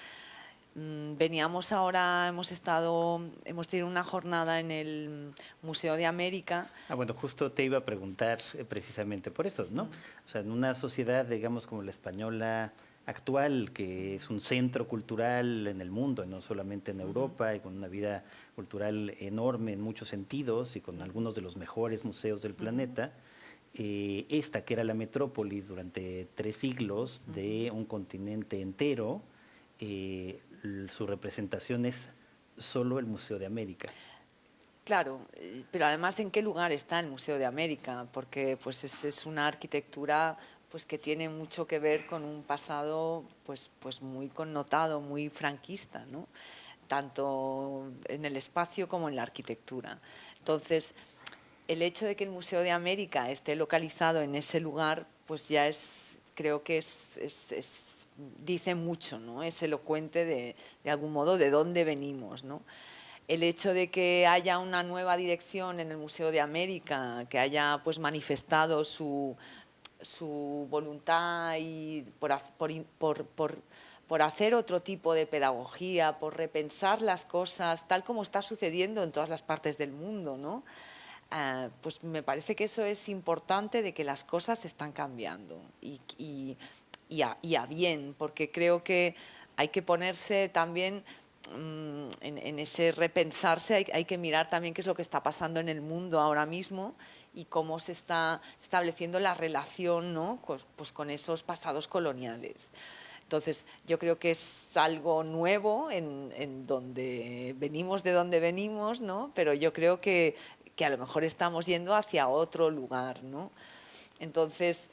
Veníamos ahora, hemos tenido una jornada en el Museo de América. Bueno, justo te iba a preguntar precisamente por eso, ¿no? O sea, en una sociedad, digamos, como la española actual, que es un centro cultural en el mundo, no solamente en Europa, y con una vida cultural enorme en muchos sentidos, y con algunos de los mejores museos del planeta, esta que era la metrópolis durante 3 siglos de un continente entero, su representación es solo el Museo de América. Claro, pero además, ¿en qué lugar está el Museo de América? Porque pues es una arquitectura pues que tiene mucho que ver con un pasado pues muy connotado, muy franquista, ¿no? Tanto en el espacio como en la arquitectura. Entonces, el hecho de que el Museo de América esté localizado en ese lugar, pues ya creo que dice mucho, ¿no? Es elocuente de algún modo de dónde venimos, ¿no? El hecho de que haya una nueva dirección en el Museo de América, que haya pues manifestado su voluntad y por hacer otro tipo de pedagogía, por repensar las cosas, tal como está sucediendo en todas las partes del mundo, ¿no? Pues me parece que eso es importante, de que las cosas están cambiando y a bien, porque creo que hay que ponerse también en ese repensarse, hay que mirar también qué es lo que está pasando en el mundo ahora mismo y cómo se está estableciendo la relación, ¿no? Pues con esos pasados coloniales. Entonces, yo creo que es algo nuevo en donde venimos, de donde venimos, ¿no? Pero yo creo que a lo mejor estamos yendo hacia otro lugar, ¿no? Entonces,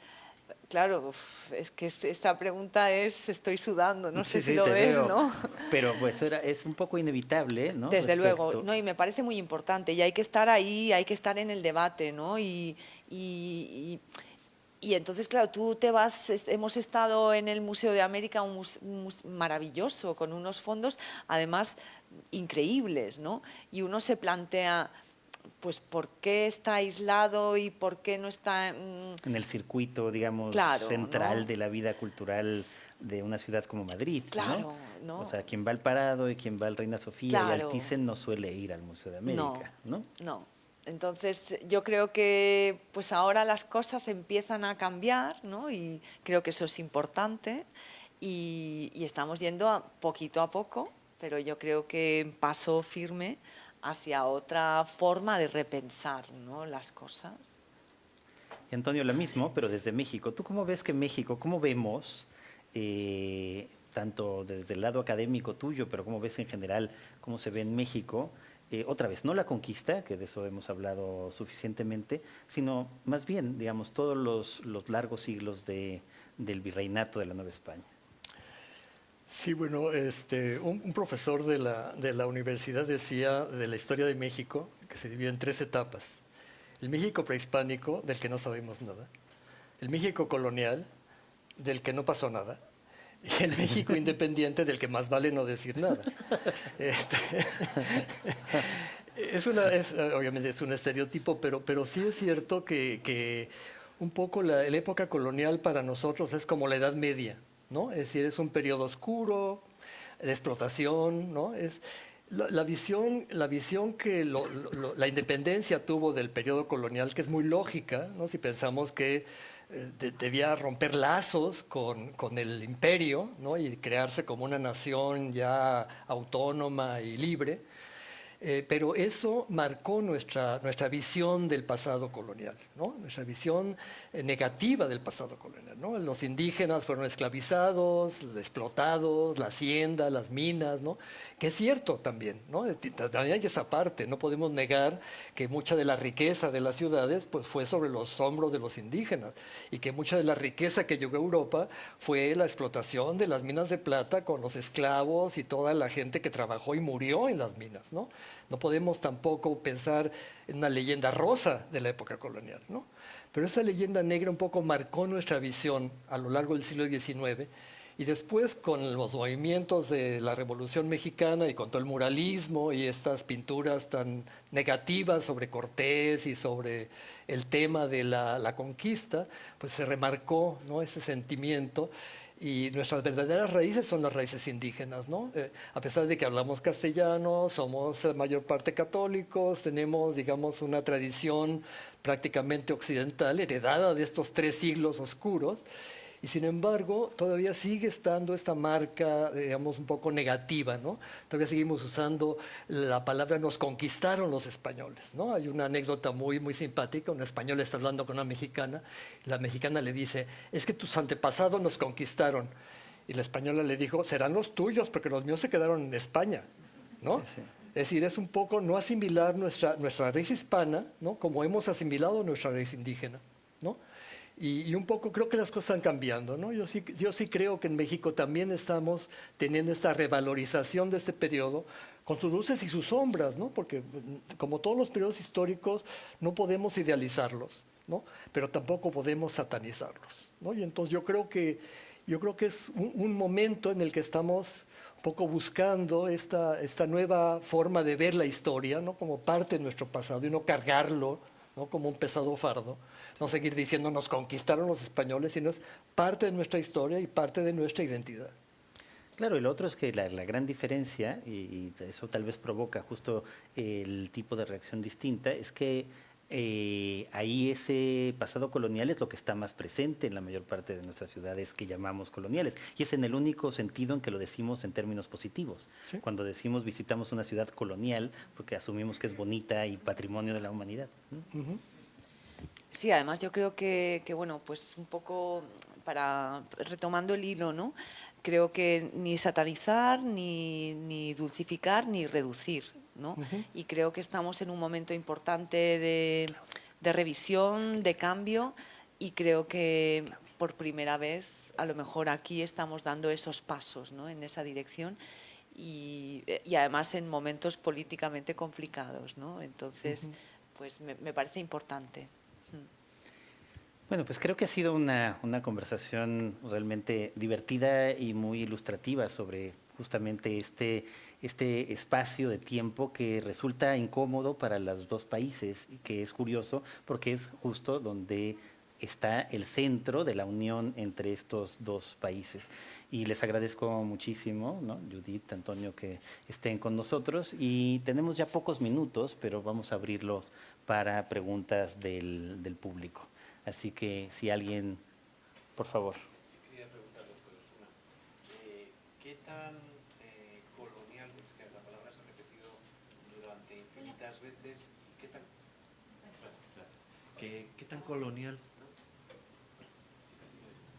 claro, es que esta pregunta estoy sudando, no sé si lo ves, veo. ¿no? Pero pues es un poco inevitable, ¿no? Desde luego, no, y me parece muy importante, y hay que estar ahí, hay que estar en el debate, ¿no? Y entonces, claro, tú te vas, hemos estado en el Museo de América, maravilloso, con unos fondos, además, increíbles, ¿no? Y uno se plantea, pues, ¿por qué está aislado y por qué no está en el circuito, digamos, claro, central, ¿no? de la vida cultural de una ciudad como Madrid, claro, ¿no? O sea, quien va al Parado y quien va al Reina Sofía y al claro. Thyssen no suele ir al Museo de América, ¿no? No. Entonces, yo creo que pues ahora las cosas empiezan a cambiar, ¿no? Y creo que eso es importante, y estamos yendo poquito a poco, pero yo creo que paso firme hacia otra forma de repensar, ¿no?, las cosas. Y Antonio, lo mismo, pero desde México. ¿Tú cómo ves que México, cómo vemos tanto desde el lado académico tuyo, pero cómo ves en general cómo se ve en México, otra vez, no la conquista, que de eso hemos hablado suficientemente, sino más bien, digamos, todos los largos siglos del virreinato de la Nueva España. Sí, bueno, un profesor de la universidad decía de la historia de México que se divide en 3 etapas. El México prehispánico, del que no sabemos nada. El México colonial, del que no pasó nada. Y el México independiente, del que más vale no decir nada. Este, obviamente es un estereotipo, pero sí es cierto que un poco la época colonial para nosotros es como la Edad Media, ¿no? Es decir, es un periodo oscuro, de explotación, ¿no? Es la visión que la independencia tuvo del periodo colonial, que es muy lógica, ¿no? Si pensamos que debía romper lazos con el imperio, ¿no? Y crearse como una nación ya autónoma y libre. Pero eso marcó nuestra visión del pasado colonial, ¿no? Nuestra visión negativa del pasado colonial, ¿no? Los indígenas fueron esclavizados, explotados, la hacienda, las minas, ¿no? Que es cierto también, ¿no? También hay esa parte, no podemos negar que mucha de la riqueza de las ciudades pues, fue sobre los hombros de los indígenas y que mucha de la riqueza que llegó a Europa fue la explotación de las minas de plata con los esclavos y toda la gente que trabajó y murió en las minas, ¿no? No podemos tampoco pensar en una leyenda rosa de la época colonial, ¿no? Pero esa leyenda negra un poco marcó nuestra visión a lo largo del siglo XIX y después con los movimientos de la Revolución Mexicana y con todo el muralismo y estas pinturas tan negativas sobre Cortés y sobre el tema de la conquista, pues se remarcó, ¿no? Ese sentimiento. Y nuestras verdaderas raíces son las raíces indígenas, ¿no? A pesar de que hablamos castellano, somos la mayor parte católicos, tenemos, digamos, una tradición prácticamente occidental, heredada de estos 3 siglos oscuros, y sin embargo todavía sigue estando esta marca, digamos, un poco negativa, ¿no? Todavía seguimos usando la palabra nos conquistaron los españoles, ¿no? Hay una anécdota muy, muy simpática, una española está hablando con una mexicana, y la mexicana le dice, es que tus antepasados nos conquistaron, y la española le dijo, serán los tuyos, porque los míos se quedaron en España, ¿no? Sí, sí. Es decir, es un poco no asimilar nuestra raíz hispana, ¿no? Como hemos asimilado nuestra raíz indígena, ¿no? Y un poco creo que las cosas están cambiando, ¿no? Yo sí creo que en México también estamos teniendo esta revalorización de este periodo con sus luces y sus sombras, ¿no? Porque como todos los periodos históricos no podemos idealizarlos, ¿no? Pero tampoco podemos satanizarlos, ¿no? Y entonces yo creo que es un momento en el que estamos un poco buscando esta nueva forma de ver la historia, ¿no? Como parte de nuestro pasado y no cargarlo, ¿no? Como un pesado fardo. No seguir diciendo nos conquistaron los españoles, sino es parte de nuestra historia y parte de nuestra identidad. Claro, y lo otro es que la gran diferencia, y eso tal vez provoca justo el tipo de reacción distinta, es que ahí ese pasado colonial es lo que está más presente en la mayor parte de nuestras ciudades que llamamos coloniales. Y es en el único sentido en que lo decimos en términos positivos. ¿Sí? Cuando decimos visitamos una ciudad colonial, porque asumimos que es bonita y patrimonio de la humanidad, ¿no? Uh-huh. Sí, además yo creo que, bueno, pues un poco retomando el hilo, ¿no? Creo que ni satanizar, ni dulcificar, ni reducir, ¿no? Uh-huh. Y creo que estamos en un momento importante de revisión, de cambio, y creo que por primera vez, a lo mejor aquí estamos dando esos pasos, ¿no? En esa dirección. Y además en momentos políticamente complicados, ¿no? Entonces, Uh-huh. pues me parece importante. Bueno, pues creo que ha sido una conversación realmente divertida y muy ilustrativa sobre justamente este espacio de tiempo que resulta incómodo para los dos países y que es curioso porque es justo donde está el centro de la unión entre estos dos países. Y les agradezco muchísimo, ¿no? Judith, Antonio, que estén con nosotros. Y tenemos ya pocos minutos, pero vamos a abrirlos para preguntas del público. Así que si alguien, por favor. Yo quería preguntarles pues una. ¿Qué tan colonial, es que la palabra se ha repetido durante infinitas veces, qué tan, qué tan colonial?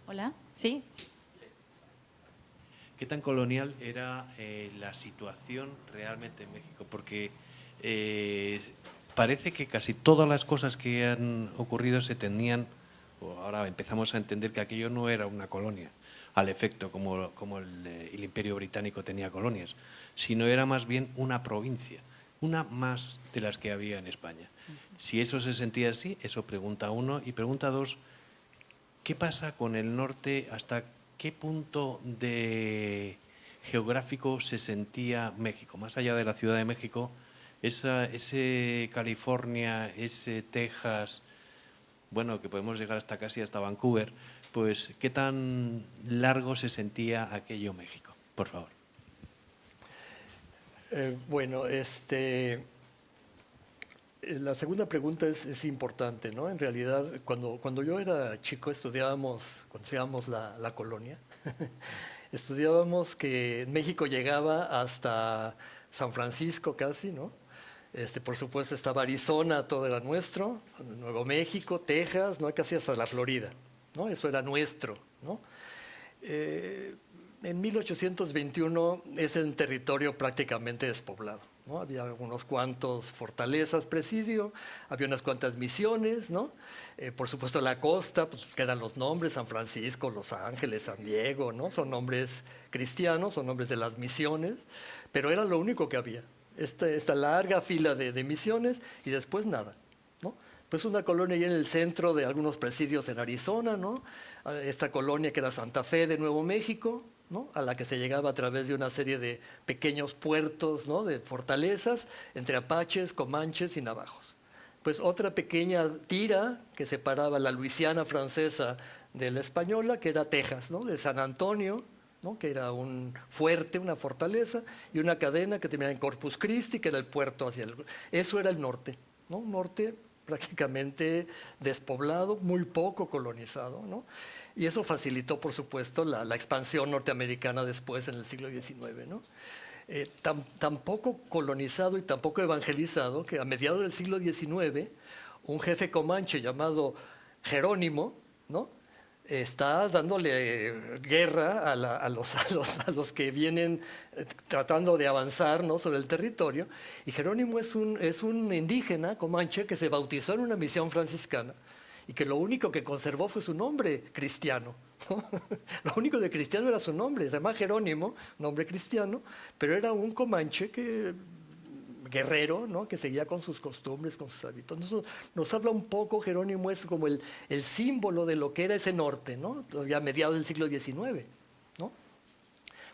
Hola, ¿sí? ¿Qué tan colonial era la situación realmente en México? Porque parece que casi todas las cosas que han ocurrido se tenían, o ahora empezamos a entender que aquello no era una colonia, al efecto como el Imperio Británico tenía colonias, sino era más bien una provincia, una más de las que había en España. Si eso se sentía así, eso pregunta uno. Y pregunta dos, ¿qué pasa con el norte? ¿Hasta qué punto geográfico se sentía México? Más allá de la Ciudad de México, ese California, ese Texas, bueno, que podemos llegar hasta casi hasta Vancouver, pues ¿qué tan largo se sentía aquello México? Por favor. Bueno, la segunda pregunta es importante, ¿no? En realidad, cuando yo era chico cuando estudiábamos la colonia, estudiábamos que México llegaba hasta San Francisco casi, ¿no? Por supuesto estaba Arizona, todo era nuestro, Nuevo México, Texas, ¿no? Casi hasta la Florida, ¿no? Eso era nuestro, ¿no? En 1821 es un territorio prácticamente despoblado, ¿no? Había unos cuantos fortalezas, presidio, había unas cuantas misiones, ¿no? Por supuesto la costa, pues quedan los nombres, San Francisco, Los Ángeles, San Diego, ¿no? Son nombres cristianos, son nombres de las misiones, pero era lo único que había. Esta larga fila de misiones y después nada, ¿no? Pues una colonia ahí en el centro de algunos presidios en Arizona, ¿no? Esta colonia que era Santa Fe de Nuevo México, ¿no? A la que se llegaba a través de una serie de pequeños puertos, ¿no? De fortalezas entre apaches, comanches y navajos. Pues otra pequeña tira que separaba la Luisiana francesa de la española, que era Texas, ¿no? De San Antonio, ¿no? Que era un fuerte, una fortaleza, y una cadena que terminaba en Corpus Christi, que era el puerto hacia el... Eso era el norte, ¿no? Un norte prácticamente despoblado, muy poco colonizado, ¿no? Y eso facilitó, por supuesto, la expansión norteamericana después en el siglo XIX, ¿no? Tan poco colonizado y tan poco evangelizado que a mediados del siglo XIX un jefe comanche llamado Jerónimo, ¿no? Está dándole guerra a los que vienen tratando de avanzar, ¿no? Sobre el territorio. Y Jerónimo es un indígena comanche que se bautizó en una misión franciscana y que lo único que conservó fue su nombre cristiano, ¿no? Lo único de cristiano era su nombre, se llama Jerónimo, nombre cristiano, pero era un comanche guerrero, ¿no? Que seguía con sus costumbres, con sus hábitos. Nos habla un poco, Jerónimo es como el símbolo de lo que era ese norte, ¿no? Ya a mediados del siglo XIX, ¿no?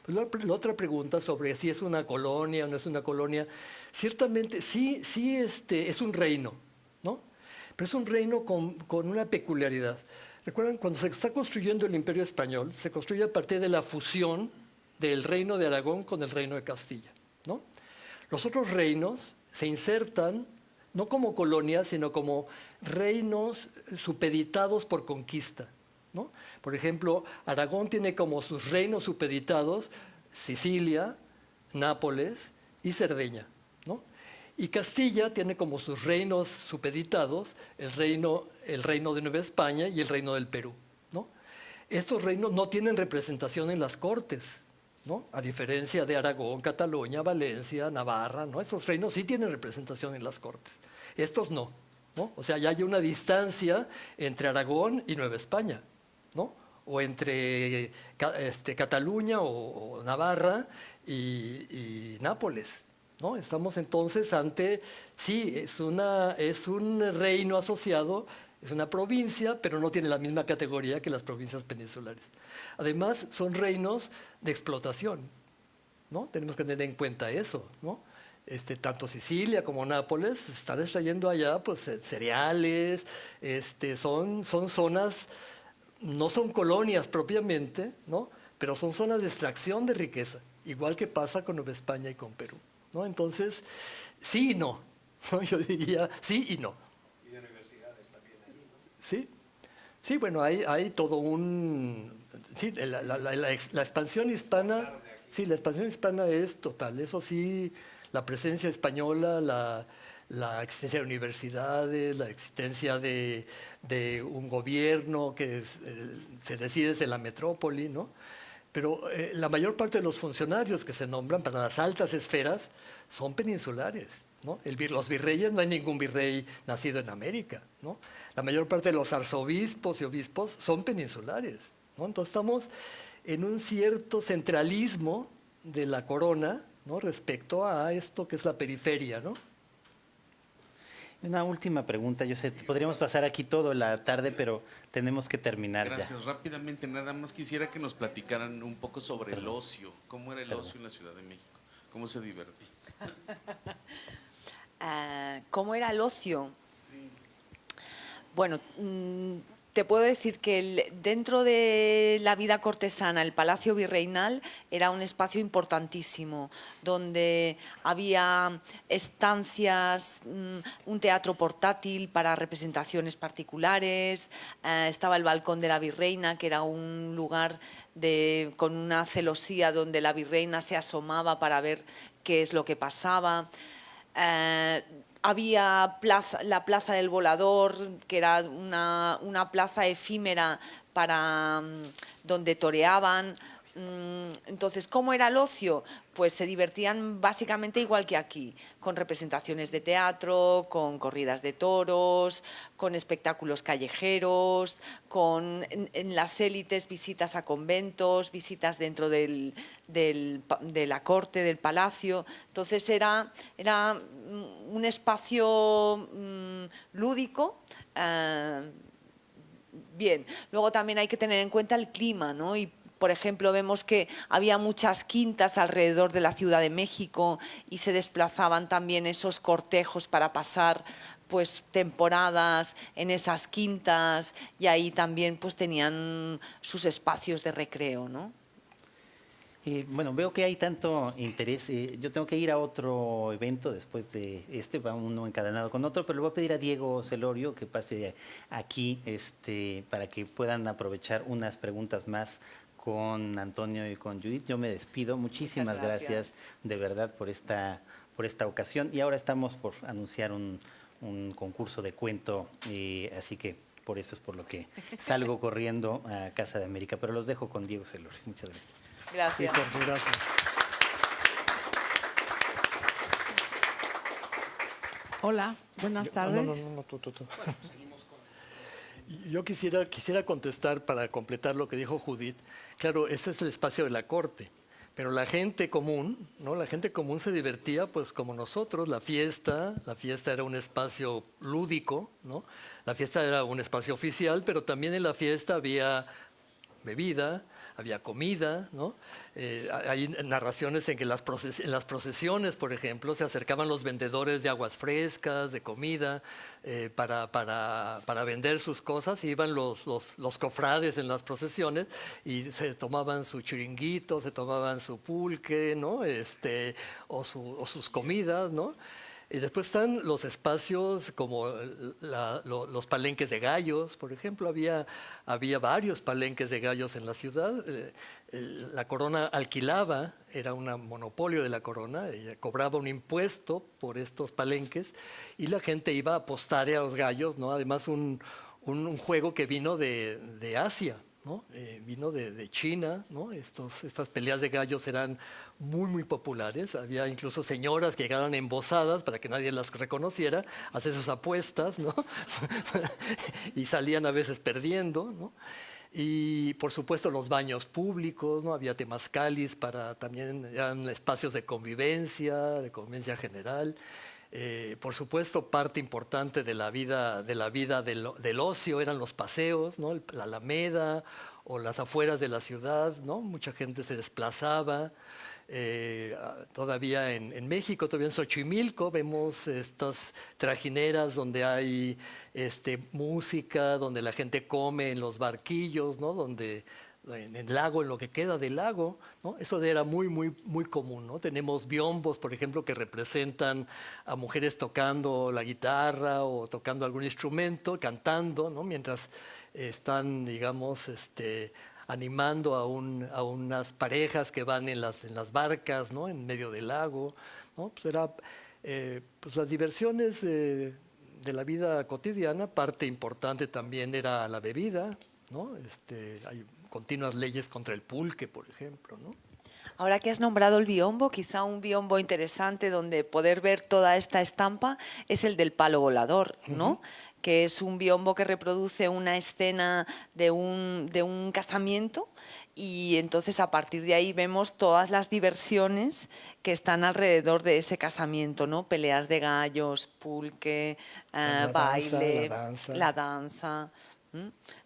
Pues la otra pregunta sobre si es una colonia o no es una colonia, ciertamente sí es un reino, ¿no? Pero es un reino con una peculiaridad. Recuerdan, cuando se está construyendo el Imperio Español, se construye a partir de la fusión del reino de Aragón con el reino de Castilla, ¿no? Los otros reinos se insertan no como colonias, sino como reinos supeditados por conquista, ¿no? Por ejemplo, Aragón tiene como sus reinos supeditados Sicilia, Nápoles y Cerdeña, ¿no? Y Castilla tiene como sus reinos supeditados el reino de Nueva España y el reino del Perú, ¿no? Estos reinos no tienen representación en las cortes, ¿no? A diferencia de Aragón, Cataluña, Valencia, Navarra, ¿no? Esos reinos sí tienen representación en las cortes. Estos no, ¿no? O sea, ya hay una distancia entre Aragón y Nueva España, ¿no? O entre Cataluña o Navarra y Nápoles, ¿no? Estamos entonces ante, sí, es un reino asociado, es una provincia, pero no tiene la misma categoría que las provincias peninsulares. Además, son reinos de explotación, ¿no? Tenemos que tener en cuenta eso, ¿no? Tanto Sicilia como Nápoles están extrayendo allá pues, cereales, son zonas, no son colonias propiamente, ¿no? Pero son zonas de extracción de riqueza, igual que pasa con Nueva España y con Perú, ¿no? Entonces, sí y no, ¿no? Yo diría sí y no. Y de universidades también allí, ¿no? Sí, sí, bueno, hay todo un... Sí, la expansión hispana, sí, la expansión hispana es total, eso sí, la presencia española, la existencia de universidades, la existencia de un gobierno que se decide desde la metrópoli, ¿no? Pero la mayor parte de los funcionarios que se nombran para las altas esferas son peninsulares, ¿no? Los virreyes, no hay ningún virrey nacido en América, ¿no? La mayor parte de los arzobispos y obispos son peninsulares, ¿no? Entonces estamos en un cierto centralismo de la corona, ¿no? Respecto a esto que es la periferia, ¿no? Una última pregunta, yo sé, podríamos pasar aquí toda la tarde, pero tenemos que terminar ya. Gracias. Rápidamente, nada más quisiera que nos platicaran un poco sobre el ocio. ¿Cómo era el ocio en la Ciudad de México? ¿Cómo se divertía? ¿Cómo era el ocio? Bueno, te puedo decir que dentro de la vida cortesana, el Palacio Virreinal era un espacio importantísimo, donde había estancias, un teatro portátil para representaciones particulares, estaba el Balcón de la Virreina, que era un lugar con una celosía donde la virreina se asomaba para ver qué es lo que pasaba. Había la Plaza del Volador, que era una plaza efímera donde toreaban. Entonces, ¿cómo era el ocio? Pues se divertían básicamente igual que aquí, con representaciones de teatro, con corridas de toros, con espectáculos callejeros, en las élites visitas a conventos, visitas dentro de la corte, del palacio. Entonces era un espacio lúdico. Bien, luego también hay que tener en cuenta el clima, ¿no? Y por ejemplo, vemos que había muchas quintas alrededor de la Ciudad de México y se desplazaban también esos cortejos para pasar pues temporadas en esas quintas, y ahí también pues tenían sus espacios de recreo, ¿no? Bueno, veo que hay tanto interés. Yo tengo que ir a otro evento después de va uno encadenado con otro, pero le voy a pedir a Diego Celorio que pase aquí para que puedan aprovechar unas preguntas más con Antonio y con Judith. Yo me despido. Muchísimas gracias de verdad por esta ocasión. Y ahora estamos por anunciar un concurso de cuento, así que por eso es por lo que salgo corriendo a Casa de América. Pero los dejo con Diego Celorio. Muchas gracias. Gracias. Sí, Jorge, gracias. Hola, buenas tardes. No, tú. Yo quisiera contestar para completar lo que dijo Judith. Claro, ese es el espacio de la corte, pero la gente común, ¿no? La gente común se divertía pues como nosotros. La fiesta era un espacio lúdico, ¿no? La fiesta era un espacio oficial, pero también en la fiesta había bebida, había comida, ¿no? Hay narraciones en que en las procesiones, por ejemplo, se acercaban los vendedores de aguas frescas, de comida, para vender sus cosas, y iban los cofrades en las procesiones y se tomaban su chiringuito, se tomaban su pulque, ¿no? O sus comidas, ¿no? Y después están los espacios como los palenques de gallos, por ejemplo. Había varios palenques de gallos en la ciudad. La corona alquilaba, era un monopolio de la corona, ella cobraba un impuesto por estos palenques y la gente iba a apostar a los gallos, ¿no? Además, un juego que vino de Asia, ¿no? Vino de China, ¿no? Estas peleas de gallos eran muy populares. Había incluso señoras que llegaban embosadas para que nadie las reconociera, a hacer sus apuestas, ¿no? Y salían a veces perdiendo, ¿no? Y por supuesto los baños públicos, ¿no? Había temazcalis también eran espacios de convivencia general. Por supuesto, parte importante de la vida del ocio eran los paseos, ¿no? La Alameda o las afueras de la ciudad, ¿no? Mucha gente se desplazaba. Todavía en México, todavía en Xochimilco, vemos estas trajineras donde hay música, donde la gente come en los barquillos, ¿no? En el lago, en lo que queda del lago, ¿no? Eso era muy común, ¿no? Tenemos biombos, por ejemplo, que representan a mujeres tocando la guitarra o tocando algún instrumento, cantando, ¿no? Mientras están, digamos, animando a unas parejas que van en las barcas, ¿no? En medio del lago, ¿no? Pues pues las diversiones de la vida cotidiana. Parte importante también era la bebida, ¿no? continuas leyes contra el pulque, por ejemplo, ¿no? Ahora que has nombrado el biombo, quizá un biombo interesante donde poder ver toda esta estampa es el del palo volador, ¿no? Que es un biombo que reproduce una escena de un casamiento, y entonces a partir de ahí vemos todas las diversiones que están alrededor de ese casamiento, ¿no? Peleas de gallos, pulque, baile, la danza.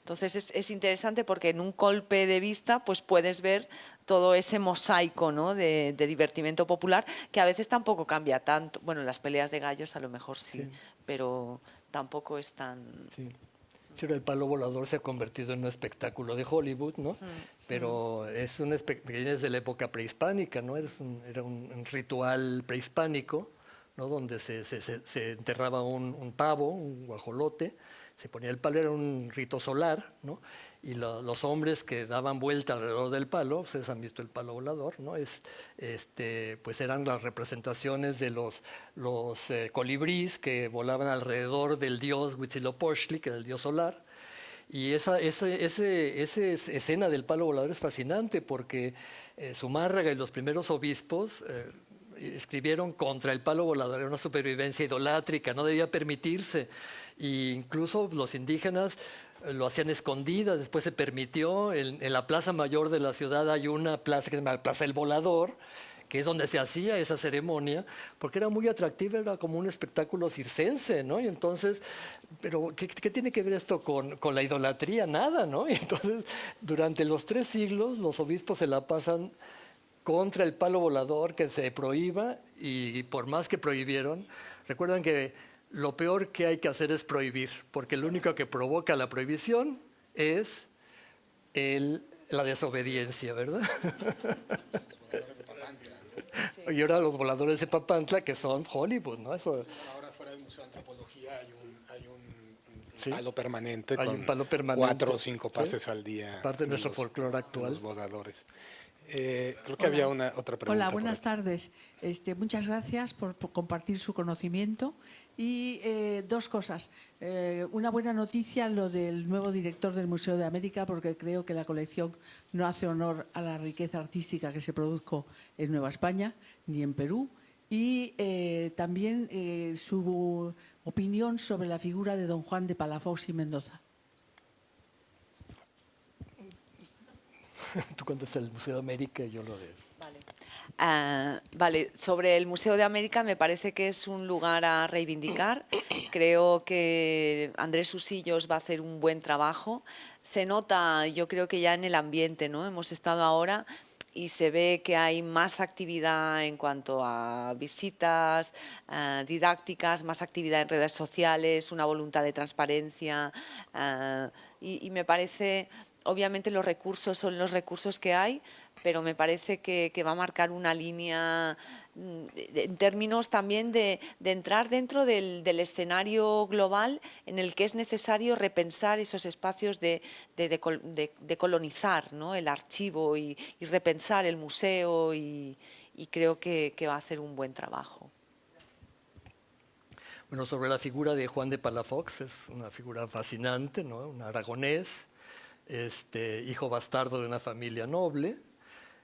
Entonces es interesante porque en un golpe de vista pues puedes ver todo ese mosaico, ¿no? de divertimento popular, que a veces tampoco cambia tanto. Bueno, las peleas de gallos a lo mejor sí. Pero tampoco es tan... Sí. Sí, el palo volador se ha convertido en un espectáculo de Hollywood, ¿no? Pero es un espectáculo desde la época prehispánica, ¿no? Era un ritual prehispánico, ¿no? Donde se enterraba un pavo, un guajolote, se ponía el palo, era un rito solar, ¿no? Y los hombres que daban vuelta alrededor del palo, ustedes han visto el palo volador, ¿no? Pues eran las representaciones de los colibríes que volaban alrededor del dios Huitzilopochtli, que era el dios solar. Y esa escena del palo volador es fascinante porque Zumárraga y los primeros obispos escribieron contra el palo volador, era una supervivencia idolátrica, no debía permitirse. E incluso los indígenas lo hacían escondidas, después se permitió. En la plaza mayor de la ciudad hay una plaza que se llama la Plaza del Volador, que es donde se hacía esa ceremonia, porque era muy atractiva, era como un espectáculo circense, ¿no? Y entonces, pero ¿qué tiene que ver esto con la idolatría? Nada, ¿no? Y entonces, durante los 3 siglos, los obispos se la pasan contra el palo volador, que se prohíba, y por más que prohibieron, recuerdan que lo peor que hay que hacer es prohibir, porque lo único que provoca la prohibición es la desobediencia, ¿verdad? Y ahora los voladores de Papantla, que son Hollywood, ¿no? Eso, ahora fuera del Museo de Antropología hay un palo permanente hay con un palo permanente, 4 o 5 pases al día. Parte de nuestro folclore actual. Los voladores. Creo que había otra pregunta. Hola, buenas tardes. Muchas gracias por compartir su conocimiento. Y 2 cosas. Una buena noticia, lo del nuevo director del Museo de América, porque creo que la colección no hace honor a la riqueza artística que se produjo en Nueva España ni en Perú. Y también su opinión sobre la figura de don Juan de Palafox y Mendoza. Tú contestas el Museo de América y yo lo de... Vale, sobre el Museo de América me parece que es un lugar a reivindicar. Creo que Andrés Usillos va a hacer un buen trabajo. Se nota, yo creo que ya en el ambiente, ¿no? Hemos estado ahora y se ve que hay más actividad en cuanto a visitas didácticas, más actividad en redes sociales, una voluntad de transparencia y me parece... Obviamente los recursos son los recursos que hay, pero me parece que va a marcar una línea en términos también de entrar dentro del escenario global en el que es necesario repensar esos espacios de colonizar, ¿no? El archivo y repensar el museo y creo que va a hacer un buen trabajo. Bueno, sobre la figura de Juan de Palafox, es una figura fascinante, ¿no? Un aragonés, hijo bastardo de una familia noble.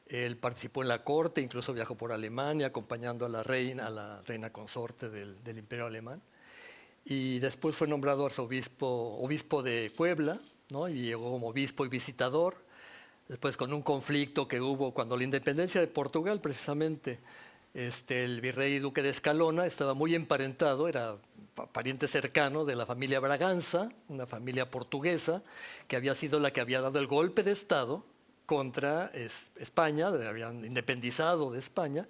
Él participó en la corte, incluso viajó por Alemania acompañando a la reina consorte del Imperio Alemán. Y después fue nombrado obispo de Puebla, ¿no? Y llegó como obispo y visitador. Después, con un conflicto que hubo cuando la independencia de Portugal, precisamente, el virrey duque de Escalona estaba muy emparentado, era pariente cercano de la familia Braganza, una familia portuguesa, que había sido la que había dado el golpe de Estado contra España, habían independizado de España,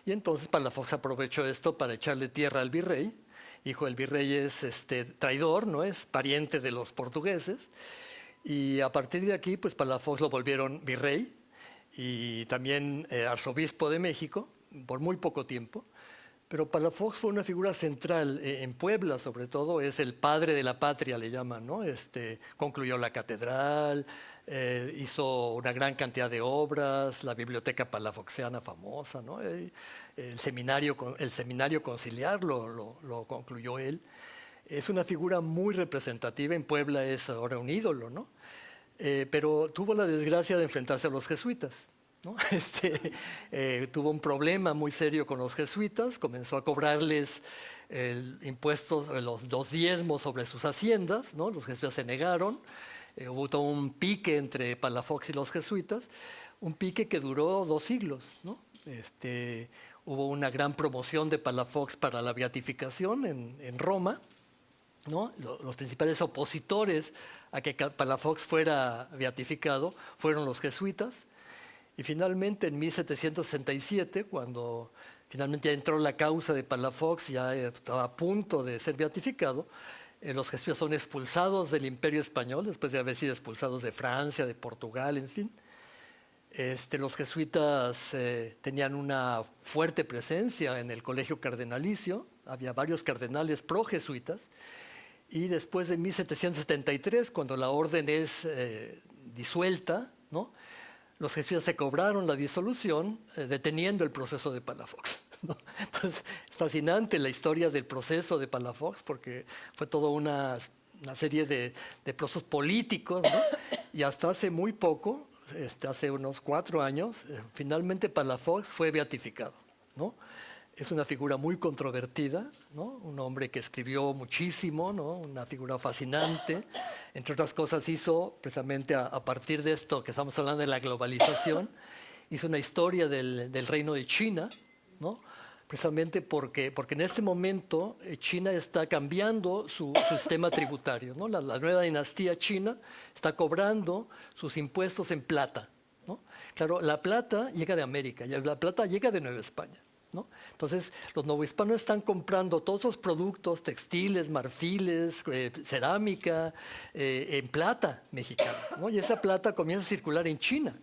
y entonces Palafox aprovechó esto para echarle tierra al virrey. Dijo, el virrey es traidor, no es pariente de los portugueses, y a partir de aquí, pues Palafox lo volvieron virrey y también arzobispo de México por muy poco tiempo. Pero Palafox fue una figura central en Puebla, sobre todo, es el padre de la patria, le llaman, ¿no? Concluyó la catedral, hizo una gran cantidad de obras, la biblioteca palafoxiana famosa, ¿no? El seminario conciliar lo concluyó él. Es una figura muy representativa, en Puebla es ahora un ídolo, ¿no? pero tuvo la desgracia de enfrentarse a los jesuitas, ¿no? Tuvo un problema muy serio con los jesuitas, comenzó a cobrarles impuestos, los diezmos sobre sus haciendas, ¿no? Los jesuitas se negaron, hubo todo un pique entre Palafox y los jesuitas, un pique que duró 2 siglos, ¿no? Hubo una gran promoción de Palafox para la beatificación en Roma, ¿no? Los principales opositores a que Palafox fuera beatificado fueron los jesuitas. Y finalmente, en 1767, cuando finalmente ya entró la causa de Palafox, ya estaba a punto de ser beatificado, los jesuitas son expulsados del Imperio Español, después de haber sido expulsados de Francia, de Portugal, en fin. Los jesuitas tenían una fuerte presencia en el colegio cardenalicio, había varios cardenales pro-jesuitas, y después de 1773, cuando la orden es disuelta, ¿no? Los jesuitas se cobraron la disolución deteniendo el proceso de Palafox, ¿no? Entonces, es fascinante la historia del proceso de Palafox porque fue toda una serie de procesos políticos, ¿no? Y hasta hace muy poco, hace unos 4 años, finalmente Palafox fue beatificado, ¿no? Es una figura muy controvertida, ¿no? Un hombre que escribió muchísimo, ¿no? Una figura fascinante. Entre otras cosas hizo, precisamente a partir de esto que estamos hablando de la globalización, hizo una historia del reino de China, ¿no? Precisamente porque en este momento China está cambiando su sistema tributario, ¿no? La nueva dinastía china está cobrando sus impuestos en plata, ¿no? Claro, la plata llega de América y la plata llega de Nueva España, ¿no? Entonces, los novohispanos están comprando todos los productos textiles, marfiles, cerámica, en plata mexicana, ¿no? Y esa plata comienza a circular en China,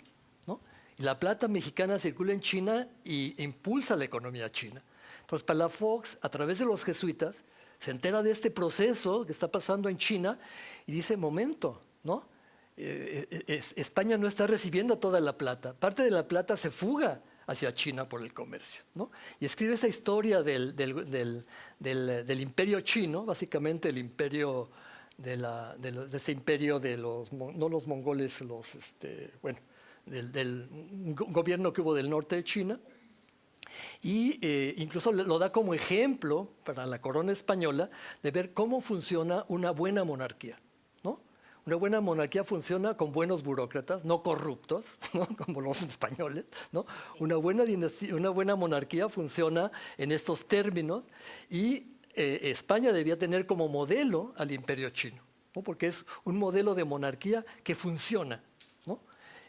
¿no? Y la plata mexicana circula en China y impulsa la economía china. Entonces, Palafox, a través de los jesuitas, se entera de este proceso que está pasando en China y dice, momento, ¿no? España no está recibiendo toda la plata. Parte de la plata se fuga hacia China por el comercio, ¿no? Y escribe esa historia del imperio chino, básicamente el imperio de ese imperio de no los mongoles, del gobierno que hubo del norte de China, y incluso lo da como ejemplo para la corona española de ver cómo funciona una buena monarquía, ¿no? Una buena monarquía funciona con buenos burócratas, no corruptos, ¿no? Como los españoles, ¿no? Una buena monarquía funciona en estos términos y España debía tener como modelo al imperio chino, ¿no? Porque es un modelo de monarquía que funciona, ¿no?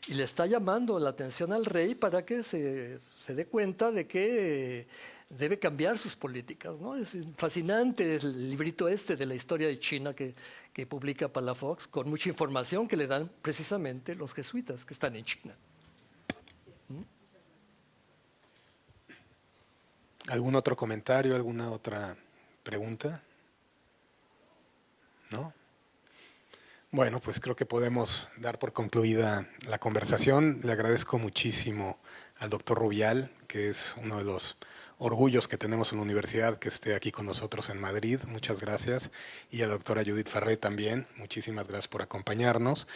Y le está llamando la atención al rey para que se dé cuenta de que debe cambiar sus políticas, ¿no? Es fascinante el librito de la historia de China que publica Palafox, con mucha información que le dan precisamente los jesuitas que están en China. ¿Algún otro comentario, alguna otra pregunta? ¿No? Bueno, pues creo que podemos dar por concluida la conversación. Le agradezco muchísimo al doctor Rubial, que es uno de los orgullos que tenemos en la universidad, que esté aquí con nosotros en Madrid. Muchas gracias. Y a la doctora Judith Farré también. Muchísimas gracias por acompañarnos.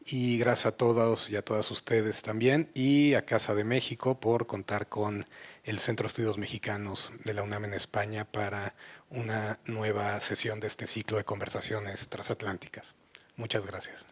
Y gracias a todos y a todas ustedes también. Y a Casa de México por contar con el Centro de Estudios Mexicanos de la UNAM en España para una nueva sesión de este ciclo de conversaciones transatlánticas. Muchas gracias.